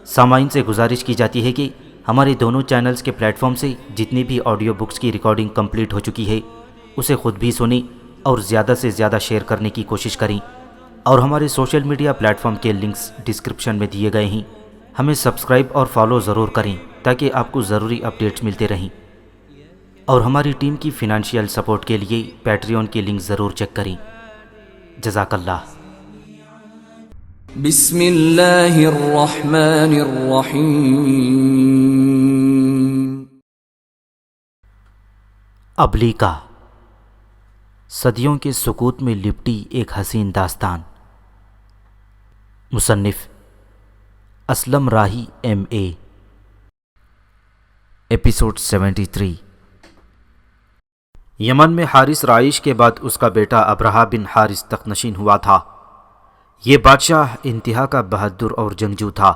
سامعین سے گزارش کی جاتی ہے کہ ہمارے دونوں چینلز کے پلیٹ فارم سے جتنی بھی آڈیو بکس کی ریکارڈنگ کمپلیٹ ہو چکی ہے اسے خود بھی سنیں اور زیادہ سے زیادہ شیئر کرنے کی کوشش کریں، اور ہمارے سوشل میڈیا پلیٹ فارم کے لنکس ڈسکرپشن میں دیے گئے ہیں، ہمیں سبسکرائب اور فالو ضرور کریں تاکہ آپ کو ضروری اپڈیٹس ملتے رہیں، اور ہماری ٹیم کی فنانشیل سپورٹ کے لیے پیٹریون کی لنک ضرور چیک کریں۔ جزاک اللہ۔ بسم اللہ الرحمن الرحیم۔ ابلیکا، صدیوں کے سکوت میں لپٹی ایک حسین داستان۔ مصنف اسلم راہی MA۔ ایپیسوڈ 73۔ یمن میں حارث رائش کے بعد اس کا بیٹا ابرہہ بن حارث تخت نشین ہوا تھا۔ یہ بادشاہ انتہا کا بہادر اور جنگجو تھا۔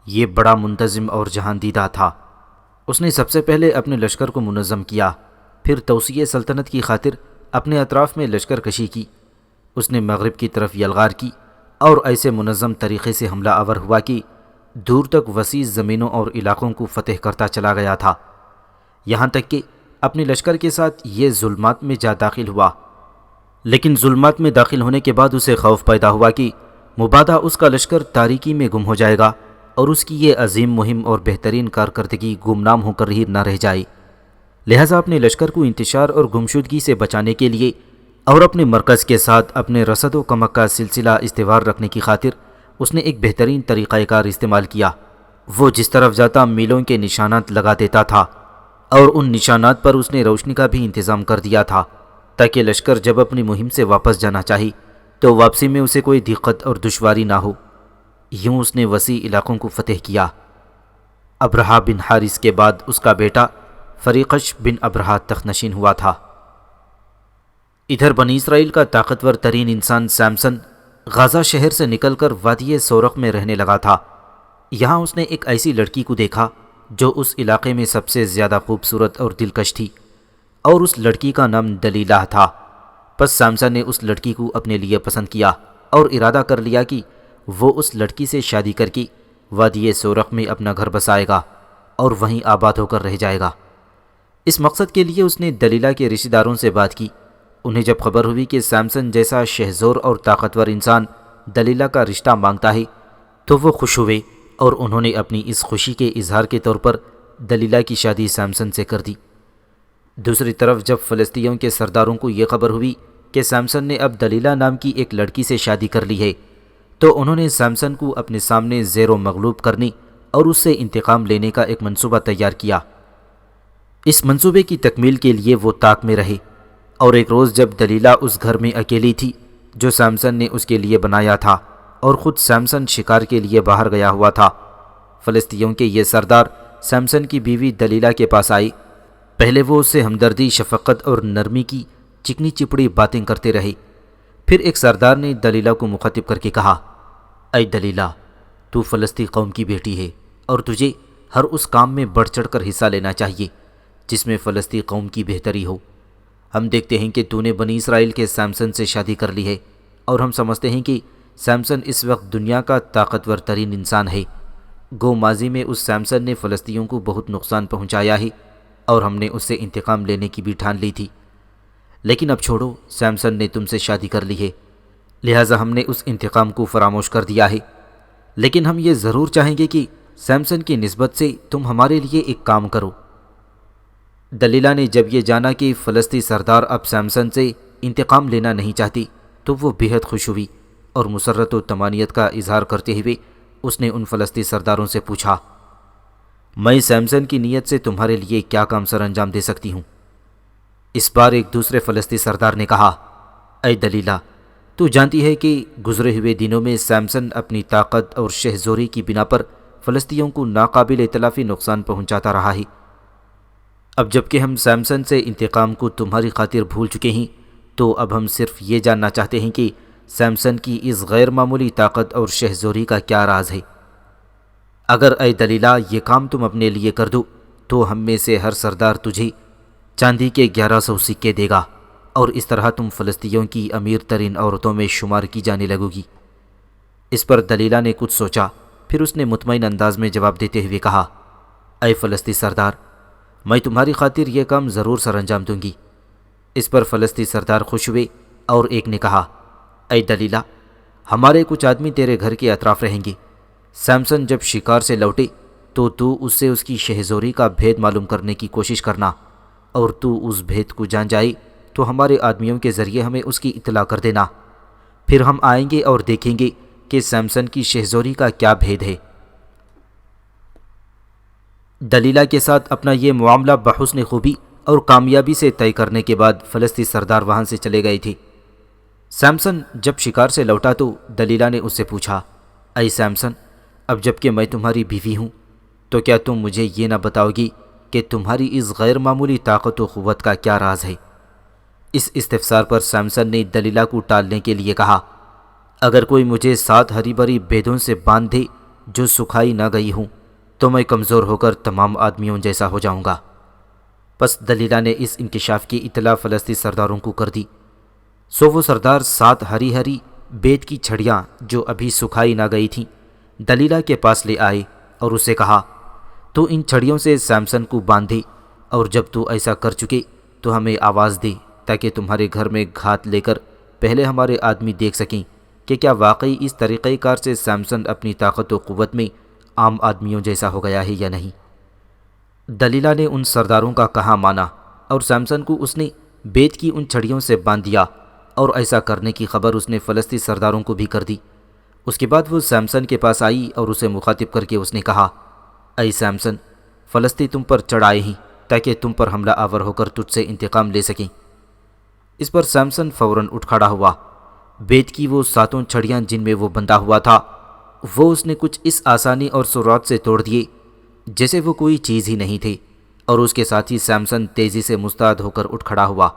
یہ بڑا منتظم اور جہاندیدہ تھا۔ اس نے سب سے پہلے اپنے لشکر کو منظم کیا، پھر توسیع سلطنت کی خاطر اپنے اطراف میں لشکر کشی کی۔ اس نے مغرب کی طرف یلغار کی اور ایسے منظم طریقے سے حملہ آور ہوا کہ دور تک وسیع زمینوں اور علاقوں کو فتح کرتا چلا گیا تھا، یہاں تک کہ اپنے لشکر کے ساتھ یہ ظلمات میں جا داخل ہوا۔ لیکن ظلمات میں داخل ہونے کے بعد اسے خوف پیدا ہوا کہ مبادا اس کا لشکر تاریکی میں گم ہو جائے گا اور اس کی یہ عظیم مہم اور بہترین کارکردگی گمنام ہو کر ہی نہ رہ جائے۔ لہذا اپنے لشکر کو انتشار اور گمشدگی سے بچانے کے لیے اور اپنے مرکز کے ساتھ اپنے رصد و کمک کا سلسلہ استوار رکھنے کی خاطر اس نے ایک بہترین طریقہ کار استعمال کیا۔ وہ جس طرف جاتا میلوں کے نشانات لگا دیتا تھا، اور ان نشانات پر اس نے روشنی کا بھی انتظام کر دیا تھا تاکہ لشکر جب اپنی مہم سے واپس جانا چاہی تو واپسی میں اسے کوئی دقت اور دشواری نہ ہو۔ یوں اس نے وسیع علاقوں کو فتح کیا۔ ابرہہ بن حارث کے بعد اس کا بیٹا فریقش بن ابرہہ تخت نشین ہوا تھا۔ ادھر بنی اسرائیل کا طاقتور ترین انسان سیمسن غازہ شہر سے نکل کر وادی سورق میں رہنے لگا تھا۔ یہاں اس نے ایک ایسی لڑکی کو دیکھا جو اس علاقے میں سب سے زیادہ خوبصورت اور دلکش تھی، اور اس لڑکی کا نام دلیلہ تھا۔ پس سیمسن نے اس لڑکی کو اپنے لیے پسند کیا اور ارادہ کر لیا کہ وہ اس لڑکی سے شادی کر کے وادی سورق میں اپنا گھر بسائے گا اور وہیں آباد ہو کر رہ جائے گا۔ اس مقصد کے لیے اس نے دلیلہ کے رشتہ داروں سے بات کی۔ انہیں جب خبر ہوئی کہ سیمسن جیسا شہزور اور طاقتور انسان دلیلہ کا رشتہ مانگتا ہے تو وہ خوش ہوئے، اور انہوں نے اپنی اس خوشی کے اظہار کے طور پر دلیلہ کی شادی سیمسن سے کر دی۔ دوسری طرف جب فلسطینیوں کے سرداروں کو یہ خبر ہوئی کہ سیمسن نے اب دلیلہ نام کی ایک لڑکی سے شادی کر لی ہے تو انہوں نے سیمسن کو اپنے سامنے زیر و مغلوب کرنے اور اس سے انتقام لینے کا ایک منصوبہ تیار کیا۔ اس منصوبے کی تکمیل کے لیے وہ طاق میں رہے، اور ایک روز جب دلیلہ اس گھر میں اکیلی تھی جو سیمسن نے اس کے لیے بنایا تھا اور خود سیمسن شکار کے لیے باہر گیا ہوا تھا، فلسطینیوں کے یہ سردار سیمسن کی بیوی دلیلہ کے پاس آئی۔ پہلے وہ اس سے ہمدردی، شفقت اور نرمی کی چکنی چپڑی باتیں کرتے رہے۔ پھر ایک سردار نے دلیلہ کو مخاطب کر کے کہا، اے دلیلہ، تو فلسطی قوم کی بیٹی ہے اور تجھے ہر اس کام میں بڑھ چڑھ کر حصہ لینا چاہیے جس میں فلسطی قوم کی بہتری ہو۔ ہم دیکھتے ہیں کہ تو نے بنی اسرائیل کے سیمسن سے شادی کر لی ہے، اور ہم سمجھتے ہیں کہ سیمسن اس وقت دنیا کا طاقتور ترین انسان ہے۔ گو ماضی میں اس سیمسن نے فلسطینیوں کو بہت نقصان پہنچایا ہے، اور ہم نے اس سے انتقام لینے کی بھی ٹھان لی تھی، لیکن اب چھوڑو، سیمسن نے تم سے شادی کر لی ہے، لہٰذا ہم نے اس انتقام کو فراموش کر دیا ہے۔ لیکن ہم یہ ضرور چاہیں گے کہ سیمسن کی نسبت سے تم ہمارے لیے ایک کام کرو۔ دلیلہ نے جب یہ جانا کہ فلسطی سردار اب سیمسن سے انتقام لینا نہیں چاہتی تو وہ بہت خوش ہوئی، اور مسرت و طمانینت کا اظہار کرتے ہوئے اس نے ان فلسطی سرداروں سے پوچھا، میں سیمسن کی نیت سے تمہارے لیے کیا کام سر انجام دے سکتی ہوں؟ اس بار ایک دوسرے فلسطی سردار نے کہا، اے دلیلہ، تو جانتی ہے کہ گزرے ہوئے دنوں میں سیمسن اپنی طاقت اور شہزوری کی بنا پر فلسطینیوں کو ناقابل اتلافی نقصان پہنچاتا رہا ہے۔ اب جب کہ ہم سیمسن سے انتقام کو تمہاری خاطر بھول چکے ہیں تو اب ہم صرف یہ جاننا چاہتے ہیں کہ سیمسن کی اس غیر معمولی طاقت اور شہزوری کا کیا راز ہے۔ اگر اے دلیلہ یہ کام تم اپنے لیے کر دو تو ہم میں سے ہر سردار تجھے چاندی کے 1100 سکے دے گا، اور اس طرح تم فلسطینیوں کی امیر ترین عورتوں میں شمار کی جانے لگو گی۔ اس پر دلیلہ نے کچھ سوچا پھر اس نے مطمئن انداز میں جواب دیتے ہوئے کہا، اے فلسطی سردار، میں تمہاری خاطر یہ کام ضرور سر انجام دوں گی۔ اس پر فلسطی سردار خوش ہوئے اور ایک نے کہا، اے دلیلہ، ہمارے کچھ آدمی تیرے گھر کے اطراف رہیں گے۔ سیمسن جب شکار سے لوٹے تو اس سے اس کی شہزوری کا بھید معلوم کرنے کی کوشش کرنا، اور تو اس بھید کو جان جائے تو ہمارے آدمیوں کے ذریعے ہمیں اس کی اطلاع کر دینا، پھر ہم آئیں گے اور دیکھیں گے کہ سیمسن کی شہزوری کا کیا بھید ہے۔ دلیلہ کے ساتھ اپنا یہ معاملہ بحسن خوبی اور کامیابی سے طے کرنے کے بعد فلسطی سردار وہاں سے چلے گئے تھے۔ سیمسن جب شکار سے لوٹا تو دلیلہ نے اس سے پوچھا، اے سیمسن، اب جب کہ میں تمہاری بیوی ہوں تو کیا تم مجھے یہ نہ بتاؤ گی کہ تمہاری اس غیر معمولی طاقت و قوت کا کیا راز ہے؟ اس استفسار پر سیمسن نے دلیلہ کو ٹالنے کے لیے کہا، اگر کوئی مجھے 7 ہری بھری بیدوں سے باندھ دے جو سکھائی نہ گئی ہوں تو میں کمزور ہو کر تمام آدمیوں جیسا ہو جاؤں گا۔ پس دلیلہ نے اس انکشاف کی اطلاع فلسطی سرداروں کو کر دی۔ سو وہ سردار 7 ہری بید کی چھڑیاں جو ابھی سکھائی نہ گئی تھیں دلیلہ کے پاس لے آئے اور اسے کہا، تو ان چھڑیوں سے سیمسن کو باندھے، اور جب تو ایسا کر چکے تو ہمیں آواز دے تاکہ تمہارے گھر میں گھات لے کر پہلے ہمارے آدمی دیکھ سکیں کہ کیا واقعی اس طریقہ کار سے سیمسن اپنی طاقت و قوت میں عام آدمیوں جیسا ہو گیا ہے یا نہیں۔ دلیلہ نے ان سرداروں کا کہا مانا اور سیمسن کو اس نے بیت کی ان چھڑیوں سے باندھ دیا، اور ایسا کرنے کی خبر اس نے فلسطی سرداروں کو بھی کر دی۔ اس کے بعد وہ سیمسن کے پاس آئی اور اسے مخاطب کر کے اس نے کہا، اے سیمسن، فلسطی تم پر چڑھ آئے ہیں تاکہ تم پر حملہ آور ہو کر تجھ سے انتقام لے سکیں۔ اس پر سیمسن فوراً اٹھ کھڑا ہوا۔ بیت کی وہ 7 چھڑیاں جن میں وہ بندھا ہوا تھا وہ اس نے کچھ اس آسانی اور سرعت سے توڑ دیے جیسے وہ کوئی چیز ہی نہیں تھی، اور اس کے ساتھ ہی سیمسن تیزی سے مستعد ہو کر اٹھ کھڑا ہوا۔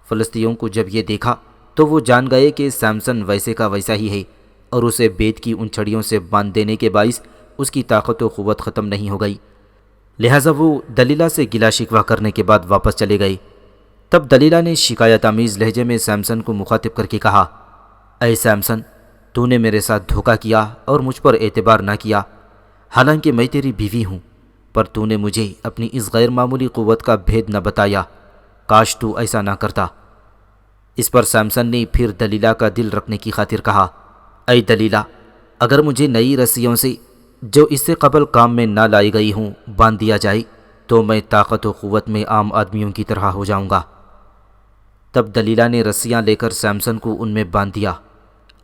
فلسطینیوں کو جب یہ دیکھا تو وہ جان گئے کہ سیمسن ویسے کا ویسا ہی ہے، اور اسے بیت کی ان چھڑیوں سے باندھ دینے کے باعث اس کی طاقت و قوت ختم نہیں ہو گئی، لہٰذا وہ دلیلہ سے گلا شکوہ کرنے کے بعد واپس چلے گئے۔ تب دلیلہ نے شکایت آمیز لہجے میں سیمسن کو مخاطب کر کے کہا، اے سیمسن، تو نے میرے ساتھ دھوکہ کیا اور مجھ پر اعتبار نہ کیا، حالانکہ میں تیری بیوی ہوں، پر تو نے مجھے اپنی اس غیر معمولی قوت کا بھید نہ بتایا، کاش تو ایسا نہ کرتا۔ اس پر سیمسن نے پھر دلیلہ کا دل رکھنے کی خاطر کہا، اے دلیلہ، اگر مجھے نئی رسیوں سے جو اس سے قبل کام میں نہ لائی گئی ہوں باندھ دیا جائے تو میں طاقت و قوت میں عام آدمیوں کی طرح ہو جاؤں گا۔ تب دلیلہ نے رسیاں لے کر سیمسن کو ان میں باندھ دیا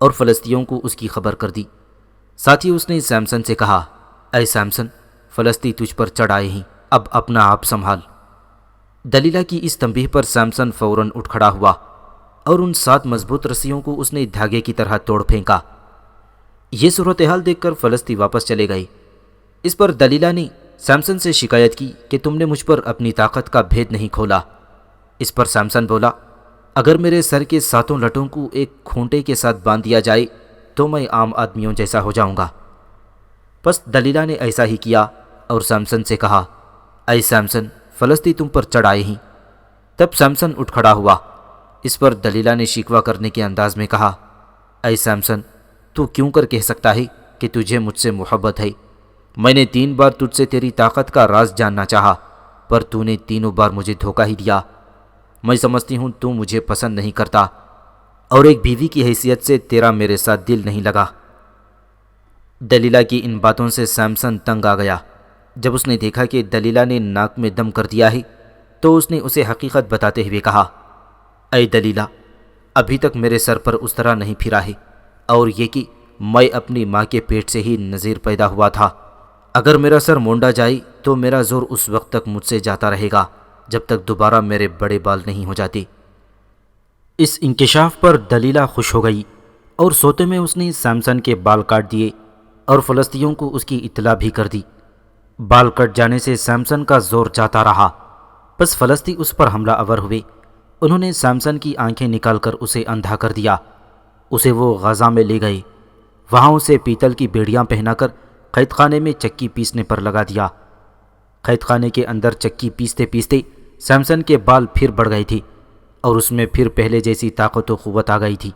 اور فلسطینیوں کو اس کی خبر کر دی۔ ساتھ ہی اس نے سیمسن سے کہا، اے سیمسن، فلسطی تجھ پر چڑھ آئے ہیں، اب اپنا آپ سنبھال۔ دلیلہ کی اس تنبیہ پر سیمسن فوراً اٹھ کھڑا ہوا اور ان 7 مضبوط رسیوں کو اس نے دھاگے کی طرح توڑ پھینکا۔ یہ صورتحال دیکھ کر فلسطی واپس چلے گئے۔ اس پر دلیلہ نے سیمسن سے شکایت کی کہ تم نے مجھ پر اپنی طاقت کا بھید نہیں کھولا۔ اس پر سیمسن بولا، اگر میرے سر کے 7 لٹوں کو ایک کھونٹے کے ساتھ باندھ دیا جائے تو میں عام آدمیوں جیسا ہو جاؤں گا۔ پس دلیلہ نے ایسا ہی کیا اور سیمسن سے کہا، اے سیمسن، فلسطی تم پر چڑھ آئے ہیں۔ تب سیمسن اٹھ کھڑا ہوا۔ اس پر دلیلہ نے شکوہ کرنے کے انداز میں کہا، اے سیمسن، تو کیوں کر کہہ سکتا ہے کہ تجھے مجھ سے محبت ہے؟ میں نے 3 بار تجھ سے تیری طاقت کا راز جاننا چاہا، پر تو نے تینوں بار مجھے دھوکہ ہی دیا۔ میں سمجھتی ہوں تو مجھے پسند نہیں کرتا، اور ایک بیوی کی حیثیت سے تیرا میرے ساتھ دل نہیں لگا۔ دلیلہ کی ان باتوں سے سیمسن تنگ آ گیا۔ جب اس نے دیکھا کہ دلیلہ نے ناک میں دم کر دیا ہے تو اس نے اسے حقیقت بتاتے ہوئے کہا، اے دلیلہ، ابھی تک میرے سر پر اس طرح نہیں پھرا ہے، اور یہ کہ میں اپنی ماں کے پیٹ سے ہی نذیر پیدا ہوا تھا۔ اگر میرا سر مونڈا جائے تو میرا زور اس وقت تک مجھ سے جاتا رہے گا جب تک دوبارہ میرے بڑے بال نہیں ہو جاتے۔ اس انکشاف پر دلیلہ خوش ہو گئی اور سوتے میں اس نے سیمسن کے بال کاٹ دیے اور فلسطینیوں کو اس کی اطلاع بھی کر دی۔ بال کٹ جانے سے سیمسن کا زور جاتا رہا، بس فلسطی اس پر حملہ آور ہوئے۔ انہوں نے سیمسن کی آنکھیں نکال کر اسے اندھا کر دیا۔ اسے وہ غزہ میں لے گئے، وہاں اسے پیتل کی بیڑیاں پہنا کر قید خانے میں چکی پیسنے پر لگا دیا۔ قید خانے کے اندر چکی پیستے پیستے سیمسن کے بال پھر بڑھ گئے تھے اور اس میں پھر پہلے جیسی طاقت و قوت آ گئی تھی۔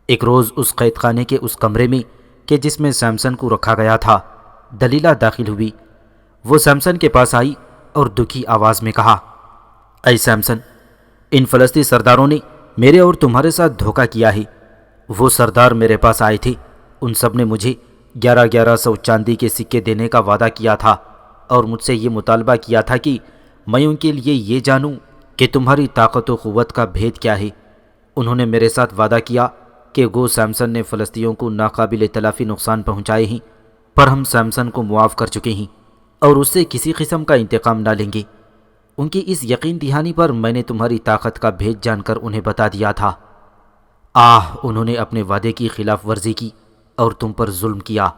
ایک روز اس قید خانے کے اس کمرے میں کہ جس میں سیمسن کو رکھا گیا تھا دلیلہ داخل ہوئی۔ وہ سیمسن کے پاس آئی اور دکھی آواز میں کہا، اے سیمسن، ان فلسطینی سرداروں نے میرے اور تمہارے ساتھ دھوکہ کیا ہے۔ وہ سردار میرے پاس آئے تھے، ان سب نے مجھے 1100 چاندی کے سکے دینے کا وعدہ کیا تھا اور مجھ سے یہ مطالبہ کیا تھا کہ میں ان کے لیے یہ جانوں کہ تمہاری طاقت و قوت کا بھید کیا ہے۔ انہوں نے میرے ساتھ وعدہ کیا کہ گو سیمسن نے فلسطینیوں کو ناقابل تلافی نقصان پہنچائے ہیں، پر ہم سیمسن کو معاف کر چکے ہیں اور اس سے کسی قسم کا انتقام نہ لیں گے۔ ان کی اس یقین دہانی پر میں نے تمہاری طاقت کا بھید جان کر انہیں بتا دیا تھا۔ انہوں نے اپنے وعدے کی خلاف ورزی کی اور تم پر ظلم کیا۔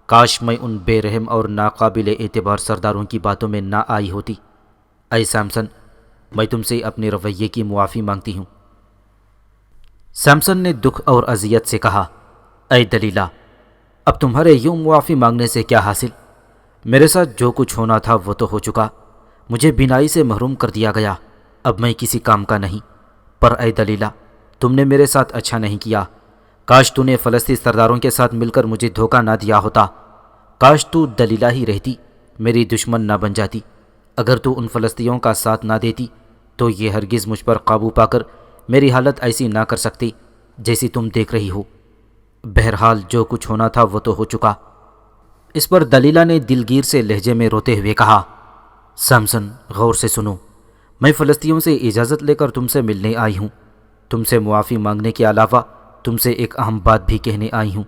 کاش میں ان بے رحم اور ناقابل اعتبار سرداروں کی باتوں میں نہ آئی ہوتی۔ اے سیمسن، میں تم سے اپنے رویے کی معافی مانگتی ہوں۔ سیمسن نے دکھ اور اذیت سے کہا، اے دلیلہ، اب تمہارے یوں معافی مانگنے سے کیا حاصل؟ میرے ساتھ جو کچھ ہونا تھا وہ تو ہو چکا، مجھے بینائی سے محروم کر دیا گیا، اب میں کسی کام کا نہیں۔ پر اے دلیلہ، تم نے میرے ساتھ اچھا نہیں کیا۔ کاش تو نے فلسطینی سرداروں کے ساتھ مل کر مجھے دھوکہ نہ دیا ہوتا۔ کاش تو دلیلہ ہی رہتی، میری دشمن نہ بن جاتی۔ اگر تو ان فلسطینیوں کا ساتھ نہ دیتی تو یہ ہرگز مجھ پر قابو پا کر میری حالت ایسی نہ کر سکتی جیسی تم دیکھ رہی ہو۔ بہرحال جو کچھ ہونا تھا وہ تو ہو چکا۔ اس پر دلیلہ نے دلگیر سے لہجے میں روتے ہوئے کہا، سیمسن، غور سے سنو، میں فلسطینیوں سے اجازت لے کر تم سے ملنے آئی ہوں۔ تم سے معافی مانگنے کے علاوہ تم سے ایک اہم بات بھی کہنے آئی ہوں۔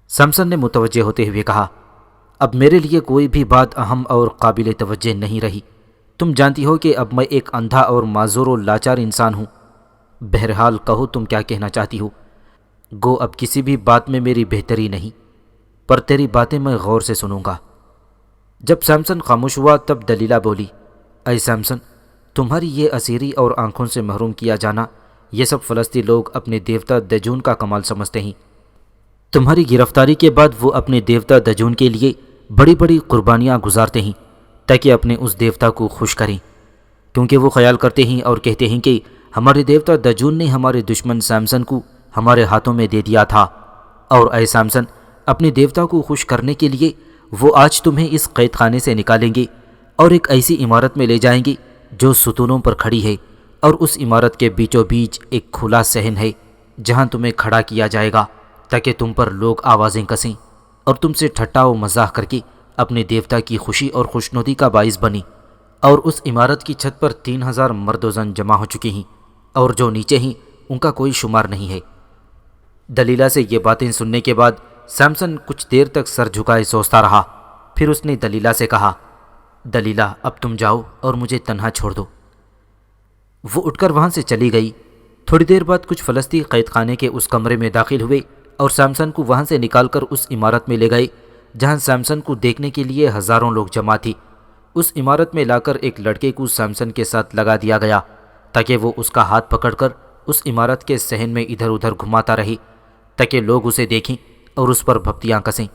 سیمسن نے متوجہ ہوتے ہوئے کہا، اب میرے لیے کوئی بھی بات اہم اور قابل توجہ نہیں رہی۔ تم جانتی ہو کہ اب میں ایک اندھا اور معذور و لاچار انسان ہوں۔ بہرحال کہو تم کیا کہنا چاہتی ہو۔ گو اب کسی بھی بات میں میری بہتری نہیں، پر تیری باتیں میں غور سے سنوں گا۔ جب سیمسن خاموش ہوا تب دلیلہ بولی، اے سیمسن، تمہاری یہ اسیری اور آنکھوں سے محروم کیا جانا یہ سب فلسطینی لوگ اپنے دیوتا دجون کا کمال سمجھتے ہیں۔ تمہاری گرفتاری کے بعد وہ اپنے دیوتا دجون کے لیے بڑی بڑی قربانیاں گزارتے ہیں تاکہ اپنے اس دیوتا کو خوش کریں، کیونکہ وہ خیال کرتے ہیں اور کہتے ہیں کہ ہمارے دیوتا دجون نے ہمارے دشمن سیمسن کو ہمارے ہاتھوں میں دے دیا تھا، اور اے سیمسن، اپنے دیوتا کو خوش کرنے کے لیے وہ آج تمہیں اس قید خانے سے نکالیں گے اور ایک ایسی عمارت میں لے جائیں گے جو ستونوں پر کھڑی ہے، اور اس عمارت کے بیچوں بیچ ایک کھلا صحن ہے جہاں تمہیں کھڑا کیا جائے گا تاکہ تم پر لوگ آوازیں کسیں اور تم سے ٹھٹا و مزاح کر کے اپنے دیوتا کی خوشی اور خوشنودی کا باعث بنی۔ اور اس عمارت کی چھت پر 3000 مرد و زن جمع ہو چکے ہیں، اور جو نیچے ہیں ان کا کوئی شمار نہیں ہے۔ دلیلہ سے یہ باتیں سننے کے بعد سیمسن کچھ دیر تک سر جھکائے سوچتا رہا، پھر اس نے دلیلہ سے کہا، دلیلہ، اب تم جاؤ اور مجھے تنہا چھوڑ دو۔ وہ اٹھ کر وہاں سے چلی گئی۔ تھوڑی دیر بعد کچھ فلسطینی قید خانے کے اس کمرے میں داخل ہوئے اور سیمسن کو وہاں سے نکال کر اس عمارت میں لے گئے جہاں سیمسن کو دیکھنے کے لیے ہزاروں لوگ جمع تھے۔ اس عمارت میں لا کر ایک لڑکے کو سیمسن کے ساتھ لگا دیا گیا تاکہ وہ اس کا ہاتھ پکڑ کر اس عمارت کے صحن میں ادھر ادھر گھماتا رہے تاکہ لوگ اسے دیکھیں اور اس پر بھپتیاں کسیں۔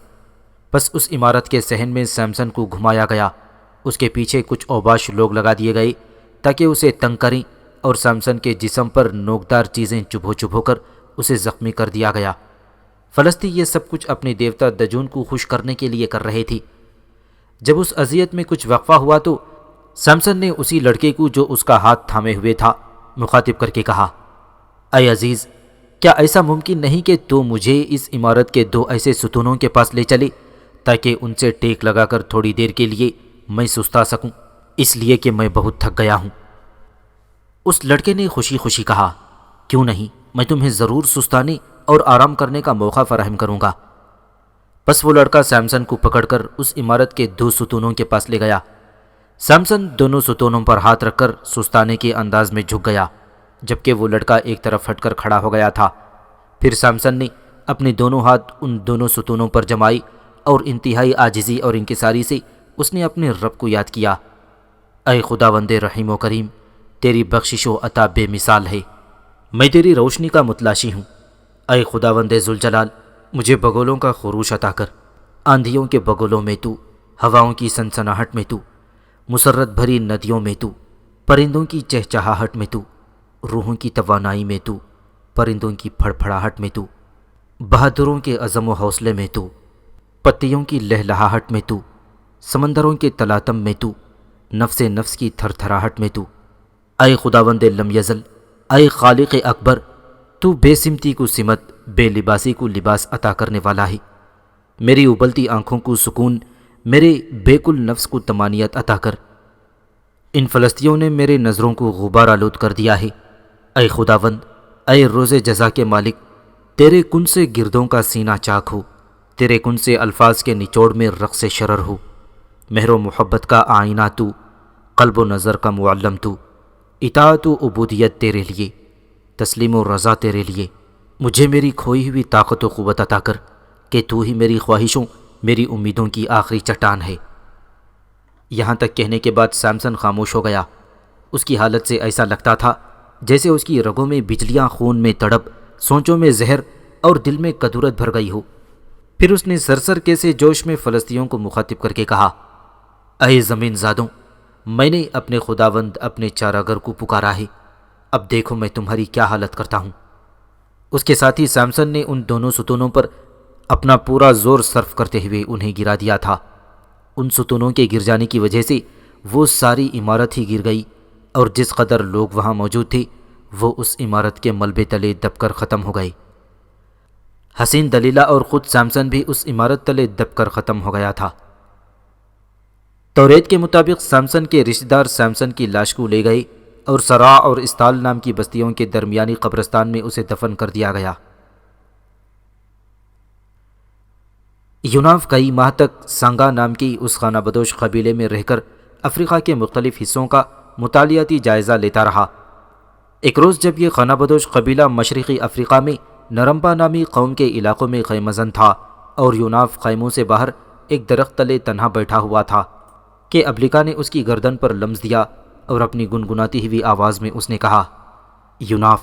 بس اس عمارت کے صحن میں سیمسن کو گھمایا گیا۔ اس کے پیچھے کچھ اوباش لوگ لگا دیے گئے تاکہ اسے تنگ کریں، اور سیمسن کے جسم پر نوکدار چیزیں چبھو کر اسے زخمی کر دیا گیا۔ فلسطین یہ سب کچھ اپنے دیوتا دجون کو خوش کرنے کے لیے کر رہے تھے۔ جب اس اذیت میں کچھ وقفہ ہوا تو سیمسن نے اسی لڑکے کو جو اس کا ہاتھ تھامے ہوئے تھا مخاطب کر کے کہا، اے عزیز، کیا ایسا ممکن نہیں کہ تو مجھے اس عمارت کے 2 ایسے ستونوں کے پاس لے چلے تاکہ ان سے ٹیک لگا کر تھوڑی دیر کے لیے میں سستا سکوں، اس لیے کہ میں بہت تھک گیا ہوں۔ اس لڑکے نے خوشی خوشی کہا، کیوں نہیں، میں تمہیں ضرور سستانے اور آرام کرنے کا موقع فراہم کروں گا۔ بس وہ لڑکا سیمسن کو پکڑ کر اس عمارت کے 2 ستونوں کے پاس لے گیا۔ سیمسن دونوں ستونوں پر ہاتھ رکھ کر سستانے کے انداز میں جھک گیا، جبکہ وہ لڑکا ایک طرف ہٹ کر کھڑا ہو گیا تھا۔ پھر سیمسن نے اپنے دونوں ہاتھ ان دونوں ستونوں پر جمائے اور انتہائی عاجزی اور انکساری سے اس نے اپنے رب کو یاد کیا، اے خداوند رحیم و کریم، تیری بخشش و عطا بے مثال ہے، میں تیری روشنی کا متلاشی ہوں۔ اے خداوند ذوالجلال، مجھے بگولوں کا خروش عطا کر، آندھیوں کے بگولوں میں تو، ہواؤں کی سنسناہٹ میں تو، مسرت بھری ندیوں میں تو، پرندوں کی چہچہاہٹ میں تو، روحوں کی توانائی میں تو، پرندوں کی پھڑپھڑاہٹ میں تو، بہادروں کے عزم و حوصلے میں تو، پتیوں کی لہلہاہٹ میں تو، سمندروں کے تلاطم میں تو، نفس نفس کی تھر تھراہٹ میں تو، اے خداوند لم یزل، اے خالق اکبر، تو بے سمتی کو سمت، بے لباسی کو لباس عطا کرنے والا ہے۔ میری ابلتی آنکھوں کو سکون، میرے بے کل نفس کو طمانینت عطا کر۔ ان فلسطینیوں نے میرے نظروں کو غبار آلود کر دیا ہے۔ اے خداوند، اے روز جزا کے مالک، تیرے کن سے گردوں کا سینہ چاک ہو، تیرے کن سے الفاظ کے نچوڑ میں رقص شرر ہو۔ مہر و محبت کا آئینہ تو، قلب و نظر کا معلم تو، اطاعت و عبودیت تیرے لیے، تسلیم و رضا تیرے لیے۔ مجھے میری کھوئی ہوئی طاقت و قوت عطا کر کہ تو ہی میری خواہشوں، میری امیدوں کی آخری چٹان ہے۔ یہاں تک کہنے کے بعد سیمسن خاموش ہو گیا۔ اس کی حالت سے ایسا لگتا تھا جیسے اس کی رگوں میں بجلیاں خون میں تڑپ، سوچوں میں زہر اور دل میں کدورت بھر گئی ہو۔ پھر اس نے سرسر کے سے جوش میں فلسطینیوں کو مخاطب کر کے کہا، اے زمین زادوں، میں نے اپنے خداوند، اپنے چاراگر کو پکارا ہے، اب دیکھو میں تمہاری کیا حالت کرتا ہوں۔ اس کے ساتھ ہی سیمسن نے ان دونوں ستونوں پر اپنا پورا زور صرف کرتے ہوئے انہیں گرا دیا تھا۔ ان ستونوں کے گر جانے کی وجہ سے وہ ساری عمارت ہی گر گئی، اور جس قدر لوگ وہاں موجود تھے وہ اس عمارت کے ملبے تلے دب کر ختم ہو گئے۔ حسین دلیلہ اور خود سیمسن بھی اس عمارت تلے دب کر ختم ہو گیا تھا۔ توریت کے مطابق سیمسن کے رشتہ دار سیمسن کی لاش کو لے گئے اور سراع اور استال نام کی بستیوں کے درمیانی قبرستان میں اسے دفن کر دیا گیا۔ یوناف کئی ماہ تک سانگا نام کی اس خانہ بدوش قبیلے میں رہ کر افریقہ کے مختلف حصوں کا مطالعاتی جائزہ لیتا رہا۔ ایک روز جب یہ خانہ بدوش قبیلہ مشرقی افریقہ میں نرمبا نامی قوم کے علاقوں میں خیمہ زن تھا اور یوناف خیموں سے باہر ایک درخت تلے تنہا بیٹھا ہوا تھا کہ ابلیکا نے اس کی گردن پر لمس دیا اور اپنی گنگناتی ہوئی آواز میں اس نے کہا، یوناف،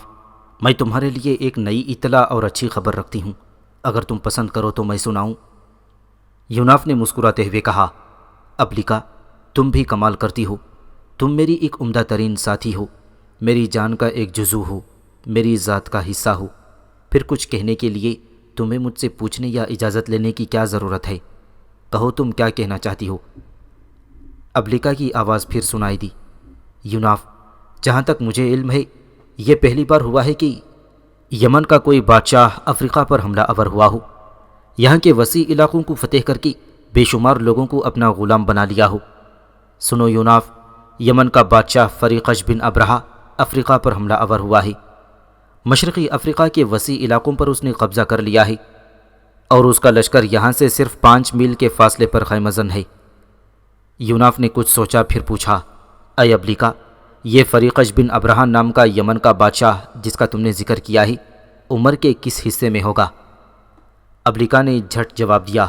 میں تمہارے لیے ایک نئی اطلاع اور اچھی خبر رکھتی ہوں، اگر تم پسند کرو تو میں سناؤں۔ یوناف نے مسکراتے ہوئے کہا، ابلیکا، تم بھی کمال کرتی ہو، تم میری ایک عمدہ ترین ساتھی ہو، میری جان کا ایک جزو ہو، میری ذات کا حصہ ہو، پھر کچھ کہنے کے لیے تمہیں مجھ سے پوچھنے یا اجازت لینے کی کیا ضرورت ہے؟ کہو تم کیا کہنا چاہتی ہو؟ ابلیکا کی آواز پھر سنائی دی، یوناف، جہاں تک مجھے علم ہے یہ پہلی بار ہوا ہے کہ یمن کا کوئی بادشاہ افریقہ پر حملہ آور ہوا ہو، یہاں کے وسیع علاقوں کو فتح کر کے بے شمار لوگوں کو اپنا غلام بنا لیا ہو۔ سنو یوناف، یمن کا بادشاہ فریقش بن ابرہا افریقہ پر حملہ آور ہوا ہے۔ مشرقی افریقہ کے وسیع علاقوں پر اس نے قبضہ کر لیا ہے اور اس کا لشکر یہاں سے صرف 5 میل کے فاصلے پر خیمہ زن ہے۔ یوناف نے کچھ سوچا پھر پوچھا، اے ابلیکا، یہ فریقش بن ابرہا نام کا یمن کا بادشاہ جس کا تم نے ذکر کیا ہے عمر کے کس حصے میں ہوگا؟ ابلیکا نے جھٹ جواب دیا،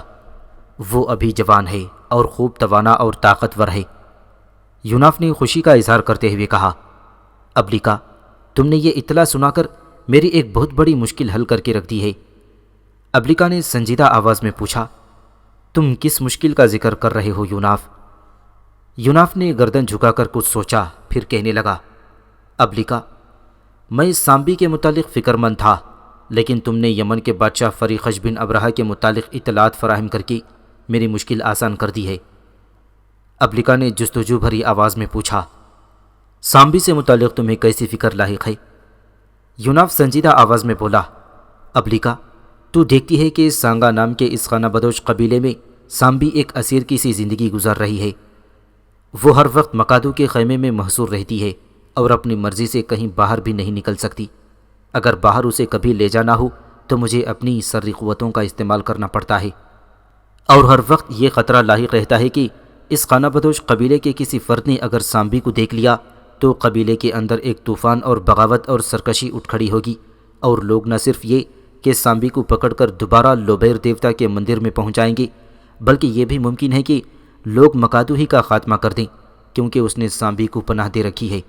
وہ ابھی جوان ہے اور خوب توانا اور طاقتور ہے۔ یوناف نے خوشی کا اظہار کرتے ہوئے کہا، ابلیکا، تم نے یہ اطلاع سنا کر میری ایک بہت بڑی مشکل حل کر کے رکھ دی ہے۔ ابلیکا نے سنجیدہ آواز میں پوچھا، تم کس مشکل کا ذکر کر رہے ہو یوناف؟ یوناف نے گردن جھکا کر کچھ سوچا پھر کہنے لگا، ابلیکا، میں سامبی کے متعلق فکر مند تھا، لیکن تم نے یمن کے بادشاہ فریقش بن ابرہا کے متعلق اطلاعات فراہم کر کے میری مشکل آسان کر دی ہے۔ ابلیکا نے جستجو بھری آواز میں پوچھا، سامبی سے متعلق تمہیں کیسی فکر لاحق ہے؟ یوناف سنجیدہ آواز میں بولا، ابلیکا، تو دیکھتی ہے کہ سانگا نام کے اس خانہ بدوش قبیلے میں سامبی ایک اسیر کی سی زندگی گزار رہی ہے۔ وہ ہر وقت مکادو کے خیمے میں محصور رہتی ہے اور اپنی مرضی سے کہیں باہر بھی نہیں نکل سکتی۔ اگر باہر اسے کبھی لے جانا ہو تو مجھے اپنی سری قوتوں کا استعمال کرنا پڑتا ہے، اور ہر وقت یہ خطرہ لاحق رہتا ہے کہ اس خانہ بدوش قبیلے کے کسی فرد نے اگر سامبی کو دیکھ لیا تو قبیلے کے اندر ایک طوفان اور بغاوت اور سرکشی اٹھ کھڑی ہوگی، اور لوگ نہ صرف یہ کہ سامبی کو پکڑ کر دوبارہ لوبیر دیوتا کے مندر میں پہنچائیں گے، بلکہ یہ بھی ممکن ہے کہ لوگ مکادو ہی کا خاتمہ کر دیں، کیونکہ اس نے سامبی کو پناہ دے رکھی ہے۔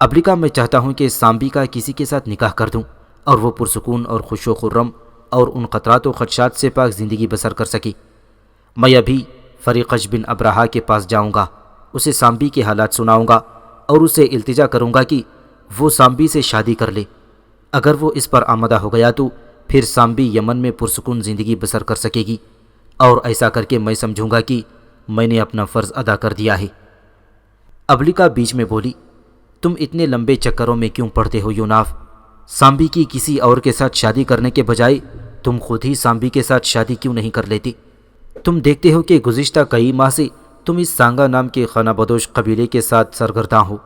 ابلیکا، میں چاہتا ہوں کہ سامبی کا کسی کے ساتھ نکاح کر دوں اور وہ پرسکون اور خوش و خرم اور ان خطرات و خدشات سے پاک زندگی بسر کر سکے۔ میں ابھی فریقش بن ابرہا کے پاس جاؤں گا، اسے سامبی کے حالات سناؤں گا اور اسے التجا کروں گا کہ وہ سامبی سے شادی کر لے۔ اگر وہ اس پر آمادہ ہو گیا تو پھر سامبی یمن میں پرسکون زندگی بسر کر سکے گی، اور ایسا کر کے میں سمجھوں گا کہ میں نے اپنا فرض ادا کر دیا ہے۔ ابلیکا بیچ میں بولی، تم اتنے لمبے چکروں میں کیوں پڑتے ہو یوناف؟ سامبی کی کسی اور کے ساتھ شادی کرنے کے بجائے تم خود ہی سامبی کے ساتھ شادی کیوں نہیں کر لیتے؟ تم دیکھتے ہو کہ گزشتہ کئی ماہ سے تم اس سانگا نام کے خانہ بدوش قبیلے کے ساتھ سرگرداں ہو۔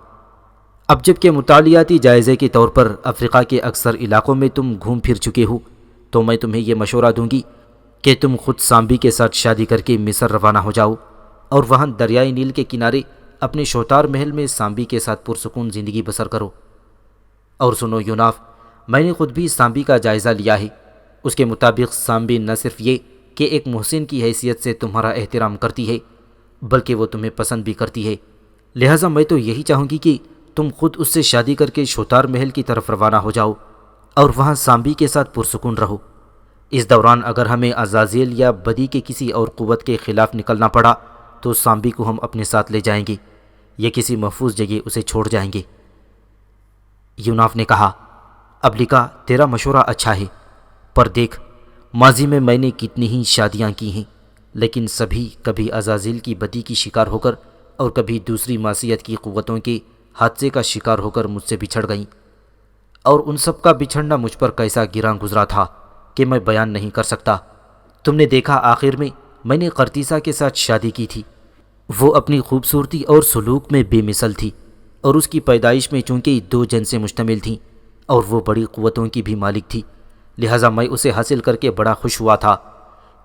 اب جب کہ مطالعاتی جائزے کے طور پر افریقہ کے اکثر علاقوں میں تم گھوم پھر چکے ہو، تو میں تمہیں یہ مشورہ دوں گی کہ تم خود سامبی کے ساتھ شادی کر کے مصر روانہ ہو جاؤ، اور وہاں دریائے نیل کے کنارے اپنے شوتار محل میں سامبی کے ساتھ پرسکون زندگی بسر کرو۔ اور سنو یوناف، میں نے خود بھی سامبی کا جائزہ لیا ہے۔ اس کے مطابق سامبی نہ صرف یہ کہ ایک محسن کی حیثیت سے تمہارا احترام کرتی ہے، بلکہ وہ تمہیں پسند بھی کرتی ہے۔ لہٰذا میں تو یہی چاہوں گی کہ تم خود اس سے شادی کر کے شوتار محل کی طرف روانہ ہو جاؤ اور وہاں سامبی کے ساتھ پرسکون رہو۔ اس دوران اگر ہمیں عزازیل یا بدی کے کسی اور قوت کے خلاف نکلنا پڑا تو سامبی کو ہم اپنے ساتھ لے جائیں گے یا کسی محفوظ جگہ اسے چھوڑ جائیں گے۔ یوناف نے کہا، ابلیکا تیرا مشورہ اچھا ہے، پر دیکھ ماضی میں نے کتنی ہی شادیاں کی ہیں، لیکن سبھی کبھی عزازیل کی بدی کی شکار ہو کر اور کبھی دوسری معصیت کی قوتوں کے حادثے کا شکار ہو کر مجھ سے بچھڑ گئیں، اور ان سب کا بچھڑنا مجھ پر کیسا گراں گزرا تھا کہ میں بیان نہیں کر سکتا۔ تم نے دیکھا آخر میں نے قرطیسہ کے ساتھ شادی کی تھی۔ وہ اپنی خوبصورتی اور سلوک میں بے مثل تھی، اور اس کی پیدائش میں چونکہ 2 جن سے مشتمل تھیں اور وہ بڑی قوتوں کی بھی مالک تھی، لہٰذا میں اسے حاصل کر کے بڑا خوش ہوا تھا،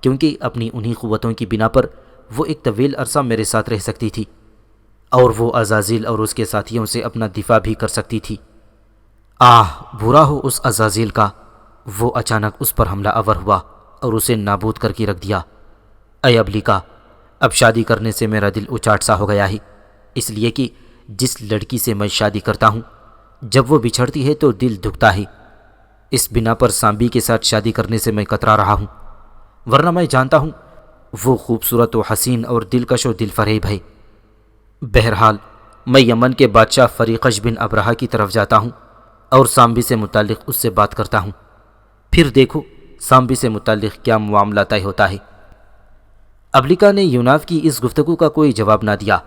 کیونکہ اپنی انہی قوتوں کی بنا پر وہ ایک طویل عرصہ میرے ساتھ رہ سکتی تھی، اور وہ عزازیل اور اس کے ساتھیوں سے اپنا دفاع بھی کر سکتی تھی۔ آہ برا ہو اس عزازیل کا، وہ اچانک اس پر حملہ آور ہوا اور اسے نابود کر کے رکھ دیا۔ اے ابلیکا، اب شادی کرنے سے میرا دل اچاٹ سا ہو گیا ہے، اس لیے کہ جس لڑکی سے میں شادی کرتا ہوں جب وہ بچھڑتی ہے تو دل دکھتا ہے۔ اس بنا پر سامبی کے ساتھ شادی کرنے سے میں کترا رہا ہوں، ورنہ میں جانتا ہوں وہ خوبصورت و حسین اور دلکش و دل فریب ہے۔ بہرحال میں یمن کے بادشاہ فریقش بن ابرہہ کی طرف جاتا ہوں اور سامبی سے متعلق اس سے بات کرتا ہوں، پھر دیکھو سامبی سے متعلق کیا معاملہ طے ہوتا ہے۔ ابلیکا نے یوناف کی اس گفتگو کا کوئی جواب نہ دیا،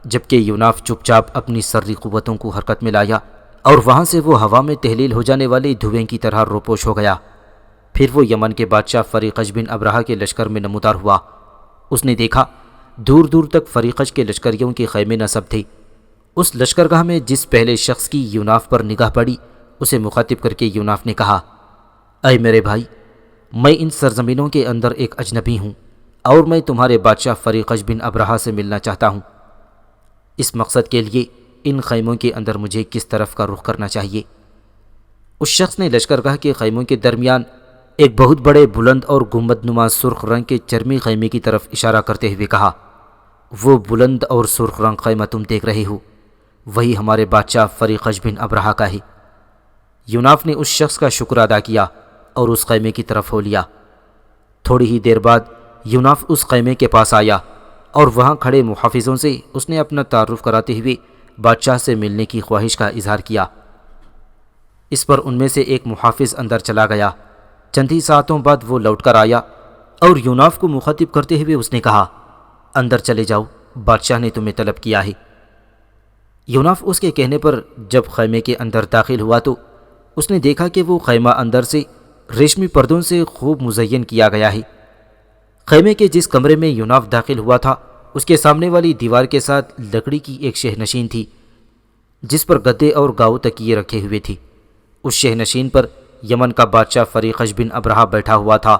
جبکہ یوناف چپ چاپ اپنی سری قوتوں کو حرکت میں لایا اور وہاں سے وہ ہوا میں تحلیل ہو جانے والے دھوئیں کی طرح روپوش ہو گیا۔ پھر وہ یمن کے بادشاہ فریقش بن ابرہہ کے لشکر میں نمودار ہوا۔ اس نے دیکھا دور دور تک فریقش کے لشکریوں کے خیمے نصب تھے۔ اس لشکرگاہ میں جس پہلے شخص کی یوناف پر نگاہ پڑی، اسے مخاطب کر کے یوناف نے کہا، اے میرے بھائی، میں ان سرزمینوں کے اندر ایک اجنبی ہوں اور میں تمہارے بادشاہ فریقش بن ابرہہ سے ملنا چاہتا ہوں۔ اس مقصد کے لیے ان خیموں کے اندر مجھے کس طرف کا رخ کرنا چاہیے؟ اس شخص نے لشکرگاہ کے خیموں کے درمیان ایک بہت بڑے بلند اور گنبد نما سرخ رنگ کے چرمی خیمے کی طرف اشارہ کرتے ہوئے کہا، وہ بلند اور سرخ رنگ خیمہ تم دیکھ رہے ہو، وہی ہمارے بادشاہ فریقش بن ابرہہ کا ہے۔ یوناف نے اس شخص کا شکر ادا کیا اور اس خیمے کی طرف ہو لیا۔ تھوڑی ہی دیر بعد یوناف اس خیمے کے پاس آیا اور وہاں کھڑے محافظوں سے اس نے اپنا تعارف کراتے ہوئے بادشاہ سے ملنے کی خواہش کا اظہار کیا۔ اس پر ان میں سے ایک محافظ اندر چلا گیا۔ چند ہی ساعتوں بعد وہ لوٹ کر آیا اور یوناف کو مخاطب کرتے ہوئے اس نے کہا، اندر چلے جاؤ، بادشاہ نے تمہیں طلب کیا ہے۔ یوناف اس کے کہنے پر جب خیمے کے اندر داخل ہوا تو اس نے دیکھا کہ وہ خیمہ اندر سے ریشمی پردوں سے خوب مزین کیا گیا ہے۔ خیمے کے جس کمرے میں یوناف داخل ہوا تھا اس کے سامنے والی دیوار کے ساتھ لکڑی کی ایک شہنشین تھی، جس پر گدے اور گاؤ تکیے رکھے ہوئے تھے۔ اس شہنشین پر یمن کا بادشاہ فریقش بن ابرہہ بیٹھا ہوا تھا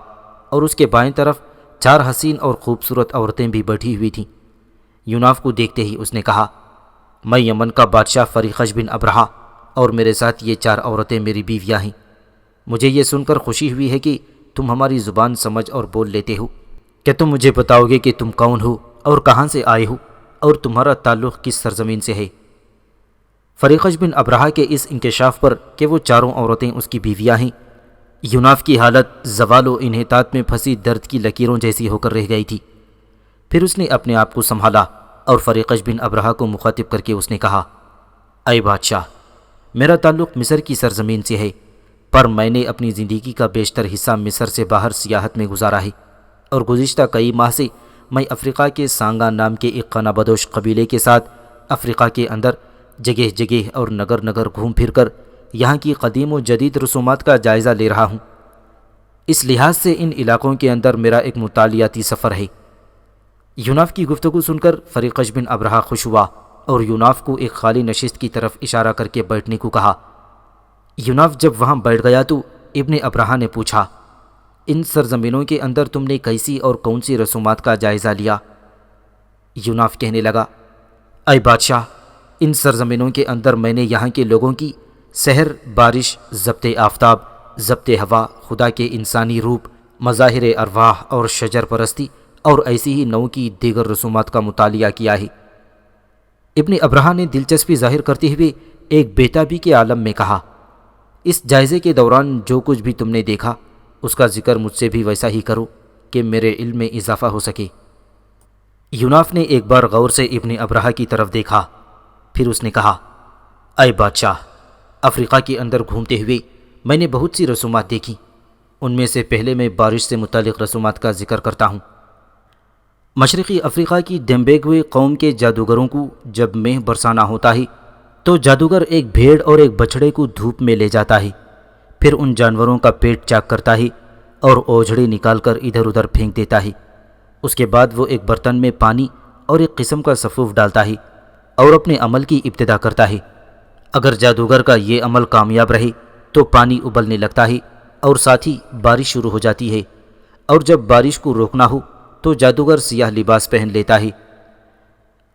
اور اس کے بائیں طرف 4 حسین اور خوبصورت عورتیں بھی بیٹھی ہوئی تھیں۔ یوناف کو دیکھتے ہی اس نے کہا، میں یمن کا بادشاہ فریقش بن ابرہہ اور میرے ساتھ یہ 4 عورتیں میری بیویاں ہیں۔ مجھے یہ سن کر خوشی ہوئی ہے کہ تم ہماری زبان سمجھ اور بول لیتے ہو۔ کیا تم مجھے بتاؤ گے کہ تم کون ہو اور کہاں سے آئے ہو اور تمہارا تعلق کس سرزمین سے ہے؟ فریقش بن ابرہہ کے اس انکشاف پر کہ وہ 4 عورتیں اس کی بیویاں ہیں، یوناف کی حالت زوال و انحطاط میں پھنسی درد کی لکیروں جیسی ہو کر رہ گئی تھی۔ پھر اس نے اپنے آپ کو سنبھالا اور فریقش بن ابرہہ کو مخاطب کر کے اس نے کہا، اے بادشاہ، میرا تعلق مصر کی سرزمین سے ہے، پر میں نے اپنی زندگی کا بیشتر حصہ مصر سے باہر سیاحت میں گزارا ہے، اور گزشتہ کئی ماہ سے میں افریقہ کے سانگا نام کے ایک خانہ بدوش قبیلے کے ساتھ افریقہ کے اندر جگہ جگہ اور نگر نگر گھوم پھر کر یہاں کی قدیم و جدید رسومات کا جائزہ لے رہا ہوں۔ اس لحاظ سے ان علاقوں کے اندر میرا ایک مطالعاتی سفر ہے۔ یوناف کی گفتگو سن کر فریقش بن ابرہہ خوش ہوا اور یوناف کو ایک خالی نشست کی طرف اشارہ کر کے بیٹھنے کو کہا۔ یوناف جب وہاں بیٹھ گیا تو ابن ابرہہ نے پوچھا، ان سرزمینوں کے اندر تم نے کیسی اور کون سی رسومات کا جائزہ لیا؟ یوناف کہنے لگا، اے بادشاہ، ان سرزمینوں کے اندر میں نے یہاں کے لوگوں کی سحر، بارش، ضبط آفتاب، ضبط ہوا، خدا کے انسانی روپ، مظاہر ارواح اور شجر پرستی اور ایسی ہی نوع کی دیگر رسومات کا مطالعہ کیا ہے۔ ابن ابرہہ نے دلچسپی ظاہر کرتے ہوئے ایک بیتابی کے عالم میں کہا، اس جائزے کے دوران جو کچھ بھی تم نے دیکھا اس کا ذکر مجھ سے بھی ویسا ہی کرو کہ میرے علم میں اضافہ ہو سکے۔ یوناف نے ایک بار غور سے ابن ابرہہ کی طرف دیکھا، پھر اس نے کہا، اے بادشاہ، افریقہ کے اندر گھومتے ہوئے میں نے بہت سی رسومات دیکھی، ان میں سے پہلے میں بارش سے متعلق رسومات کا ذکر کرتا ہوں۔ مشرقی افریقہ کی ڈیمبیگوے قوم کے جادوگروں کو جب مہ برسانا ہوتا ہے تو جادوگر ایک بھیڑ اور ایک بچھڑے کو دھوپ میں لے جاتا ہے، پھر ان جانوروں کا پیٹ چاک کرتا ہے اور اوجھڑے نکال کر ادھر ادھر پھینک دیتا ہے۔ اس کے بعد وہ ایک برتن میں پانی اور ایک قسم کا سفوف ڈالتا ہے اور اپنے عمل کی ابتدا کرتا ہے۔ اگر جادوگر کا یہ عمل کامیاب رہے تو پانی ابلنے لگتا ہے اور ساتھ ہی بارش شروع ہو جاتی ہے، اور جب بارش کو روکنا ہو تو جادوگر سیاہ لباس پہن لیتا ہے